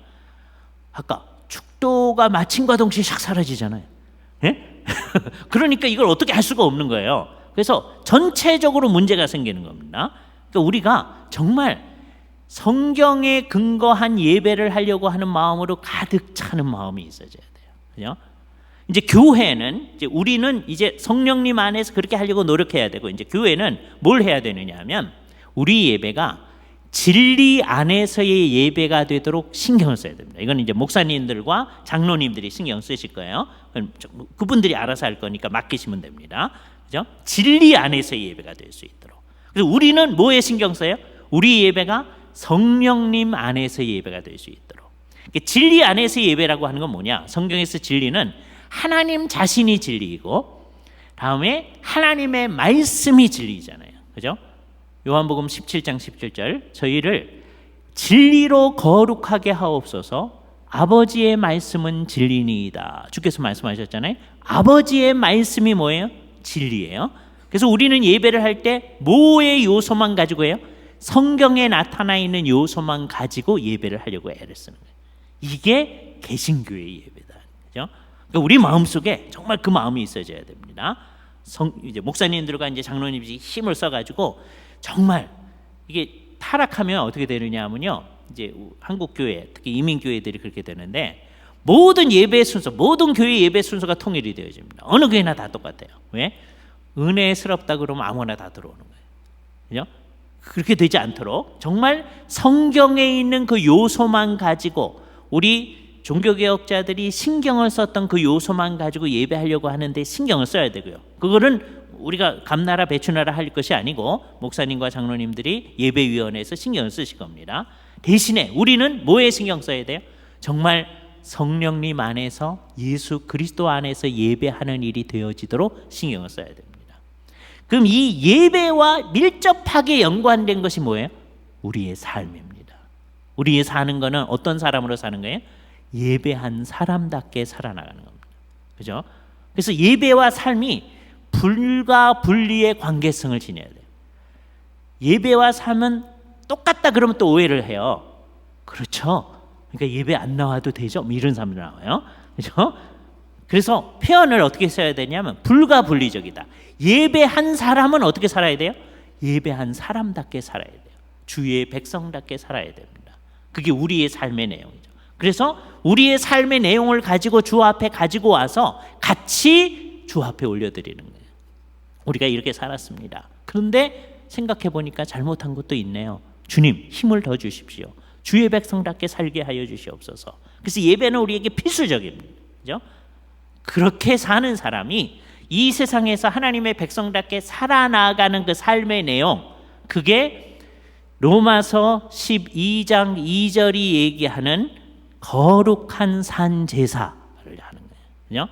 아까 축도가 마침과 동시에 샥 사라지잖아요. 예? 그러니까 이걸 어떻게 할 수가 없는 거예요. 그래서 전체적으로 문제가 생기는 겁니다. 그러니까 우리가 정말 성경에 근거한 예배를 하려고 하는 마음으로 가득 차는 마음이 있어져야 돼요. 그죠? 이제 교회는, 이제 우리는 이제 성령님 안에서 그렇게 하려고 노력해야 되고, 이제 교회는 뭘 해야 되느냐 하면 우리 예배가 진리 안에서의 예배가 되도록 신경을 써야 됩니다. 이건 이제 목사님들과 장로님들이 신경 쓰실 거예요. 그분들이 알아서 할 거니까 맡기시면 됩니다. 그죠? 진리 안에서의 예배가 될 수 있도록. 그래서 우리는 뭐에 신경 써요? 우리 예배가 성령님 안에서의 예배가 될 수 있도록. 진리 안에서의 예배라고 하는 건 뭐냐? 성경에서 진리는 하나님 자신이 진리이고, 다음에 하나님의 말씀이 진리잖아요. 그죠? 요한복음 17장 17절, 저희를 진리로 거룩하게 하옵소서, 아버지의 말씀은 진리니이다. 주께서 말씀하셨잖아요. 아버지의 말씀이 뭐예요? 진리예요. 그래서 우리는 예배를 할 때 뭐의 요소만 가지고 해요? 성경에 나타나 있는 요소만 가지고 예배를 하려고 애를 쓰는 거예요. 이게 개신교의 예배다. 그죠? 그러니까 우리 마음속에 정말 그 마음이 있어져야 됩니다. 이제 목사님들과 이제 장로님들이 힘을 써가지고 정말 이게 타락하면 어떻게 되느냐 하면요, 이제 한국 교회, 특히 이민 교회들이 그렇게 되는데 모든 예배 순서, 모든 교회 예배 순서가 통일이 되어집니다. 어느 교회나 다 똑같아요. 왜? 은혜스럽다 그러면 아무나 다 들어오는 거예요. 그죠? 그렇게 되지 않도록 정말 성경에 있는 그 요소만 가지고, 우리 종교개혁자들이 신경을 썼던 그 요소만 가지고 예배하려고 하는데 신경을 써야 되고요. 그거는 우리가 감나라 배추나라 할 것이 아니고 목사님과 장로님들이 예배위원회에서 신경을 쓰실 겁니다. 대신에 우리는 뭐에 신경 써야 돼요? 정말 성령님 안에서, 예수 그리스도 안에서 예배하는 일이 되어지도록 신경을 써야 됩니다. 그럼 이 예배와 밀접하게 연관된 것이 뭐예요? 우리의 삶입니다. 우리의 사는 거는 어떤 사람으로 사는 거예요? 예배한 사람답게 살아나가는 겁니다. 그죠? 그래서 예배와 삶이 불과 분리의 관계성을 지녀야 돼요. 예배와 삶은 똑같다 그러면 또 오해를 해요. 그렇죠? 그러니까 예배 안 나와도 되죠? 이런 사람들 나와요. 그죠? 그래서 표현을 어떻게 써야 되냐면 불과 분리적이다. 예배한 사람은 어떻게 살아야 돼요? 예배한 사람답게 살아야 돼요. 주의 백성답게 살아야 됩니다. 그게 우리의 삶의 내용이죠. 그래서 우리의 삶의 내용을 가지고 주 앞에 가지고 와서 같이 주 앞에 올려드리는 거예요. 우리가 이렇게 살았습니다. 그런데 생각해 보니까 잘못한 것도 있네요. 주님, 힘을 더 주십시오. 주의 백성답게 살게 하여 주시옵소서. 그래서 예배는 우리에게 필수적입니다. 그죠? 그렇게 사는 사람이 이 세상에서 하나님의 백성답게 살아나가는 그 삶의 내용, 그게 로마서 12장 2절이 얘기하는 거룩한 산 제사를 하는 거예요. 그죠?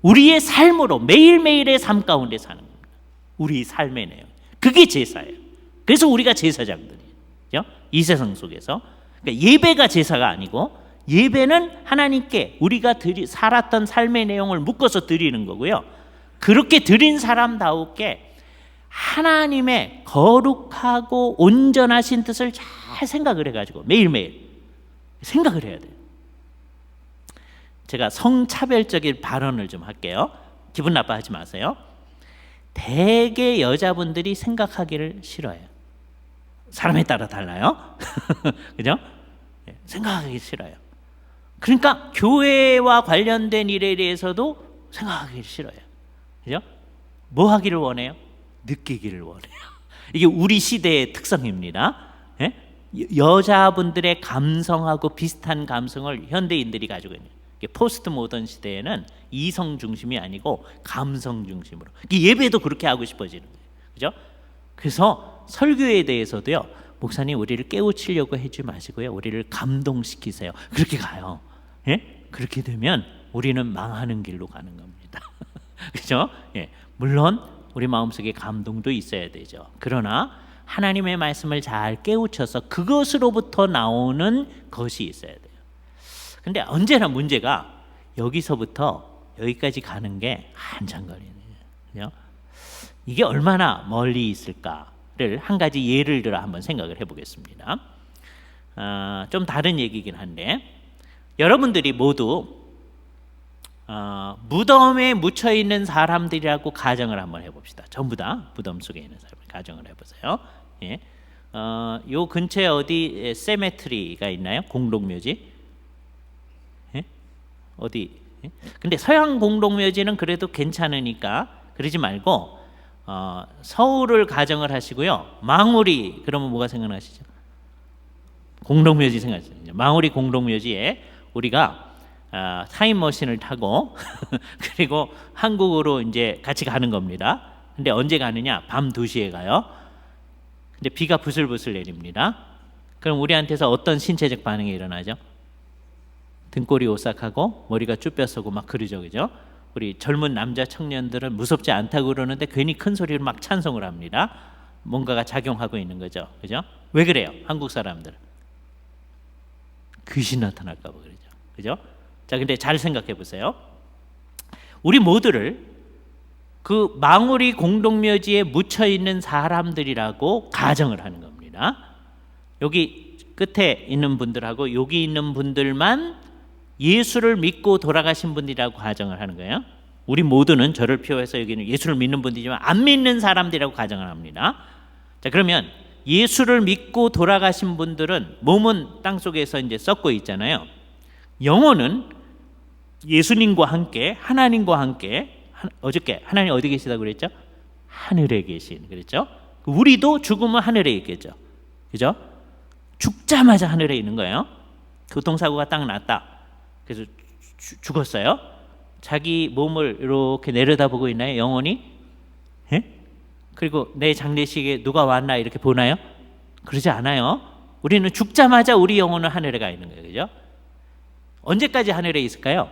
우리의 삶으로 매일매일의 삶 가운데 사는 겁니다. 우리 삶의 내용, 그게 제사예요. 그래서 우리가 제사장들이에요. 그죠? 이 세상 속에서. 그러니까 예배가 제사가 아니고, 예배는 하나님께 우리가 살았던 삶의 내용을 묶어서 드리는 거고요. 그렇게 드린 사람다우게 하나님의 거룩하고 온전하신 뜻을 잘 생각을 해가지고 매일매일 생각을 해야 돼요. 제가 성차별적인 발언을 좀 할게요. 기분 나빠하지 마세요. 대개 여자분들이 생각하기를 싫어해요. 사람에 따라 달라요. 그죠? 생각하기 싫어요. 그러니까 교회와 관련된 일에 대해서도 생각하기 싫어요. 그죠? 뭐 하기를 원해요? 느끼기를 원해요. 이게 우리 시대의 특성입니다. 예? 여자분들의 감성하고 비슷한 감성을 현대인들이 가지고 있는. 포스트 모던 시대에는 이성 중심이 아니고 감성 중심으로. 예배도 그렇게 하고 싶어지는 거예요. 그죠? 그래서 설교에 대해서도요, 목사님 우리를 깨우치려고 하지 마시고요, 우리를 감동시키세요. 그렇게 가요. 예? 그렇게 되면 우리는 망하는 길로 가는 겁니다. 그죠? 예. 물론 우리 마음속에 감동도 있어야 되죠. 그러나 하나님의 말씀을 잘 깨우쳐서 그것으로부터 나오는 것이 있어야 돼요. 근데 언제나 문제가 여기서부터 여기까지 가는 게 한참 걸리네요. 이게 얼마나 멀리 있을까를 한 가지 예를 들어 한번 생각을 해보겠습니다. 좀 다른 얘기긴 한데, 여러분들이 모두 무덤에 묻혀 있는 사람들이라고 가정을 한번 해봅시다. 전부 다 무덤 속에 있는 사람을 가정을 해보세요. 예. 요 근처에 어디 세메트리가 있나요? 공동묘지? 예? 어디? 예? 근데 서양 공동묘지는 그래도 괜찮으니까 그러지 말고 서울을 가정을 하시고요. 망우리, 그러면 뭐가 생각나시죠? 공동묘지 생각하시죠. 망우리 공동묘지에 우리가 타임머신을 타고 그리고 한국으로 이제 같이 가는 겁니다. 근데 언제 가느냐? 밤 2시에 가요. 근데 비가 부슬부슬 내립니다. 그럼 우리한테서 어떤 신체적 반응이 일어나죠? 등골이 오싹하고 머리가 쭈뼛서고 막 그러죠, 그죠? 우리 젊은 남자 청년들은 무섭지 않다고 그러는데 괜히 큰 소리로 막 찬송을 합니다. 뭔가가 작용하고 있는 거죠, 그죠? 왜 그래요? 한국 사람들 귀신 나타날까 봐 그러죠, 그죠? 자, 근데 잘 생각해 보세요. 우리 모두를 그 망우리 공동묘지에 묻혀 있는 사람들이라고 가정을 하는 겁니다. 합니다. 여기 끝에 있는 분들하고 여기 있는 분들만 예수를 믿고 돌아가신 분이라고 가정을 하는 거예요. 우리 모두는 저를 표해서 여기는 예수를 믿는 분들이지만 안 믿는 사람들이라고 가정을 합니다. 자, 그러면 예수를 믿고 돌아가신 분들은 몸은 땅속에서 이제 썩고 있잖아요. 영혼은 예수님과 함께, 하나님과 함께, 어저께 하나님 어디 계시다고 그랬죠? 하늘에 계신, 그랬죠? 우리도 죽으면 하늘에 있겠죠. 그죠? 죽자마자 하늘에 있는 거예요. 교통사고가 딱 났다. 그래서 죽었어요. 자기 몸을 이렇게 내려다보고 있나요? 영혼이? 예? 그리고 내 장례식에 누가 왔나 이렇게 보나요? 그러지 않아요. 우리는 죽자마자 우리 영혼은 하늘에 가 있는 거예요. 그죠? 언제까지 하늘에 있을까요?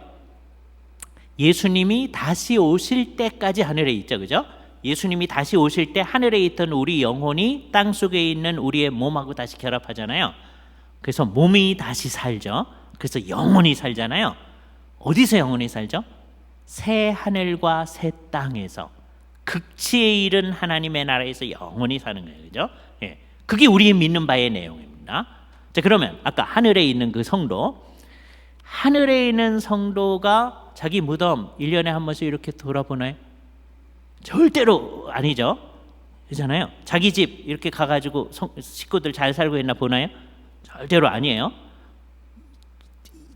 예수님이 다시 오실 때까지 하늘에 있죠. 그죠? 예수님이 다시 오실 때 하늘에 있던 우리 영혼이 땅속에 있는 우리의 몸하고 다시 결합하잖아요. 그래서 몸이 다시 살죠. 그래서 영혼이 살잖아요. 어디서 영혼이 살죠? 새 하늘과 새 땅에서, 극치에 이른 하나님의 나라에서 영혼이 사는 거예요. 그죠? 예. 그게 우리 믿는 바의 내용입니다. 자, 그러면 아까 하늘에 있는 그 성도, 하늘에 있는 성도가 자기 무덤 1년에 한 번씩 이렇게 돌아보나요? 절대로 아니죠. 그렇잖아요. 자기 집 이렇게 가가지고 식구들 잘 살고 있나 보나요? 절대로 아니에요.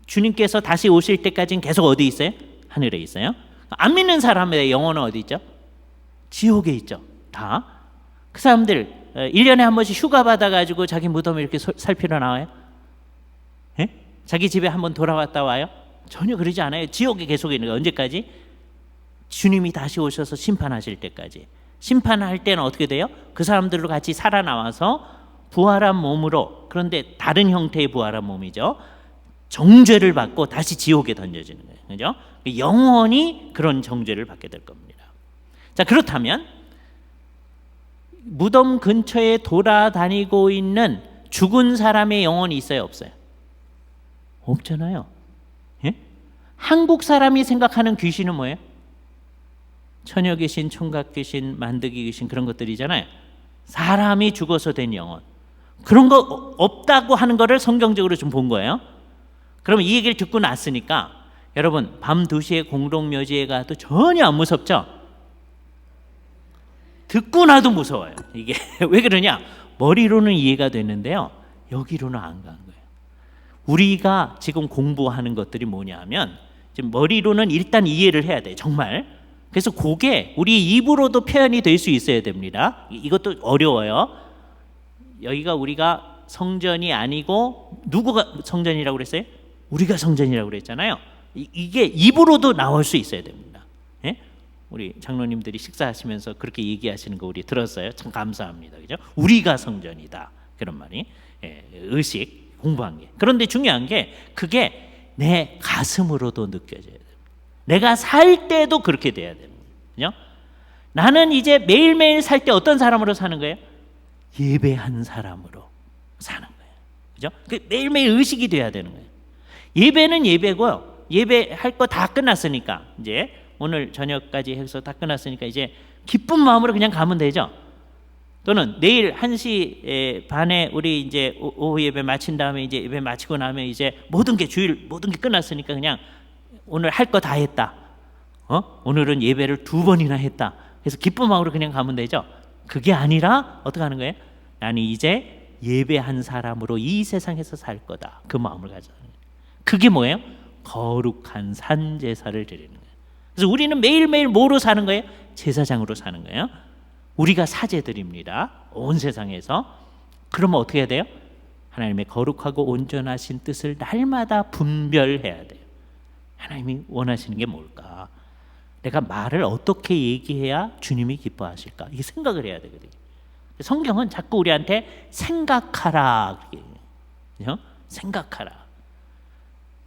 주님께서 다시 오실 때까지는 계속 어디 있어요? 하늘에 있어요. 안 믿는 사람의 영혼은 어디 있죠? 지옥에 있죠. 다. 그 사람들 1년에 한 번씩 휴가 받아가지고 자기 무덤을 이렇게 살피러 나와요? 예? 자기 집에 한번 돌아왔다 와요? 전혀 그러지 않아요. 지옥에 계속 있는 거예요. 언제까지? 주님이 다시 오셔서 심판하실 때까지. 심판할 때는 어떻게 돼요? 그 사람들로 같이 살아나와서 부활한 몸으로, 그런데 다른 형태의 부활한 몸이죠, 정죄를 받고 다시 지옥에 던져지는 거예요. 그죠? 영원히 그런 정죄를 받게 될 겁니다. 자, 그렇다면 무덤 근처에 돌아다니고 있는 죽은 사람의 영혼이 있어요, 없어요? 없잖아요. 예? 한국 사람이 생각하는 귀신은 뭐예요? 처녀 귀신, 총각 귀신, 만드기 귀신, 그런 것들이잖아요. 사람이 죽어서 된 영혼, 그런 거 없다고 하는 거를 성경적으로 좀 본 거예요. 그러면 이 얘기를 듣고 났으니까 여러분, 밤 2시에 공동묘지에 가도 전혀 안 무섭죠? 듣고 나도 무서워요. 이게 왜 그러냐? 머리로는 이해가 되는데요, 여기로는 안 간 거예요. 우리가 지금 공부하는 것들이 뭐냐 하면, 지금 머리로는 일단 이해를 해야 돼요, 정말. 그래서 그게 우리 입으로도 표현이 될 수 있어야 됩니다. 이것도 어려워요. 여기가 우리가 성전이 아니고 누구가 성전이라고 그랬어요? 우리가 성전이라고 그랬잖아요. 이게 입으로도 나올 수 있어야 됩니다. 예? 우리 장로님들이 식사하시면서 그렇게 얘기하시는 거 우리 들었어요. 참 감사합니다. 그죠? 우리가 성전이다, 그런 말이. 예, 의식 공부한 게. 그런데 중요한 게 그게 내 가슴으로도 느껴져야 돼요. 내가 살 때도 그렇게 돼야 됩니다. 그죠? 나는 이제 매일매일 살 때 어떤 사람으로 사는 거예요? 예배한 사람으로 사는 거예요. 그죠? 매일매일 의식이 돼야 되는 거예요. 예배는 예배고요. 예배할 거 다 끝났으니까, 이제 오늘 저녁까지 해서 다 끝났으니까 이제 기쁜 마음으로 그냥 가면 되죠. 또는 내일 1시 반에 우리 이제 오후 예배 마친 다음에, 이제 예배 마치고 나면 이제 모든 게, 주일 모든 게 끝났으니까 그냥 오늘 할 거 다 했다. 오늘은 예배를 2번이나 했다. 그래서 기쁜 마음으로 그냥 가면 되죠. 그게 아니라 어떻게 하는 거예요? 나는 이제 예배한 사람으로 이 세상에서 살 거다. 그 마음을 가져야 해요. 그게 뭐예요? 거룩한 산제사를 드리는 거예요. 그래서 우리는 매일매일 뭐로 사는 거예요? 제사장으로 사는 거예요. 우리가 사제들입니다, 온 세상에서. 그러면 어떻게 해야 돼요? 하나님의 거룩하고 온전하신 뜻을 날마다 분별해야 돼요. 하나님이 원하시는 게 뭘까? 내가 말을 어떻게 얘기해야 주님이 기뻐하실까? 이게 생각을 해야 되거든요. 성경은 자꾸 우리한테 생각하라, 그렇죠? 생각하라.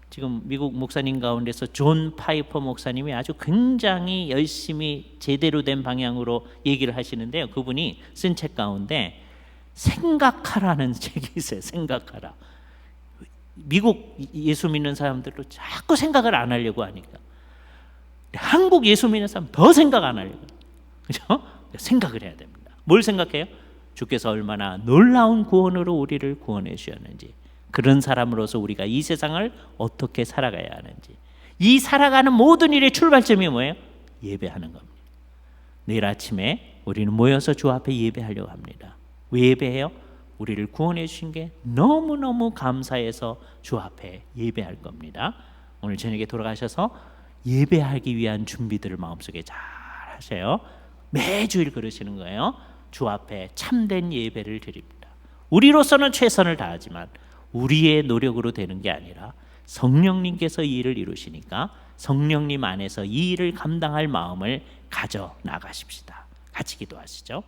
지금 미국 목사님 가운데서 존 파이퍼 목사님이 아주 굉장히 열심히 제대로 된 방향으로 얘기를 하시는데요, 그분이 쓴 책 가운데 생각하라는 책이 있어요. 생각하라. 미국 예수 믿는 사람들도 자꾸 생각을 안 하려고 하니까 한국 예수 믿는 사람 더 생각 안 하려고. 그죠? 생각을 해야 됩니다. 뭘 생각해요? 주께서 얼마나 놀라운 구원으로 우리를 구원해 주셨는지, 그런 사람으로서 우리가 이 세상을 어떻게 살아가야 하는지, 이 살아가는 모든 일의 출발점이 뭐예요? 예배하는 겁니다. 내일 아침에 우리는 모여서 주 앞에 예배하려고 합니다. 왜 예배해요? 우리를 구원해 주신 게 너무너무 감사해서 주 앞에 예배할 겁니다. 오늘 저녁에 돌아가셔서 예배하기 위한 준비들을 마음속에 잘 하세요. 매주일 그러시는 거예요. 주 앞에 참된 예배를 드립니다. 우리로서는 최선을 다하지만 우리의 노력으로 되는 게 아니라 성령님께서 이 일을 이루시니까 성령님 안에서 이 일을 감당할 마음을 가져 나가십시다. 같이 기도하시죠.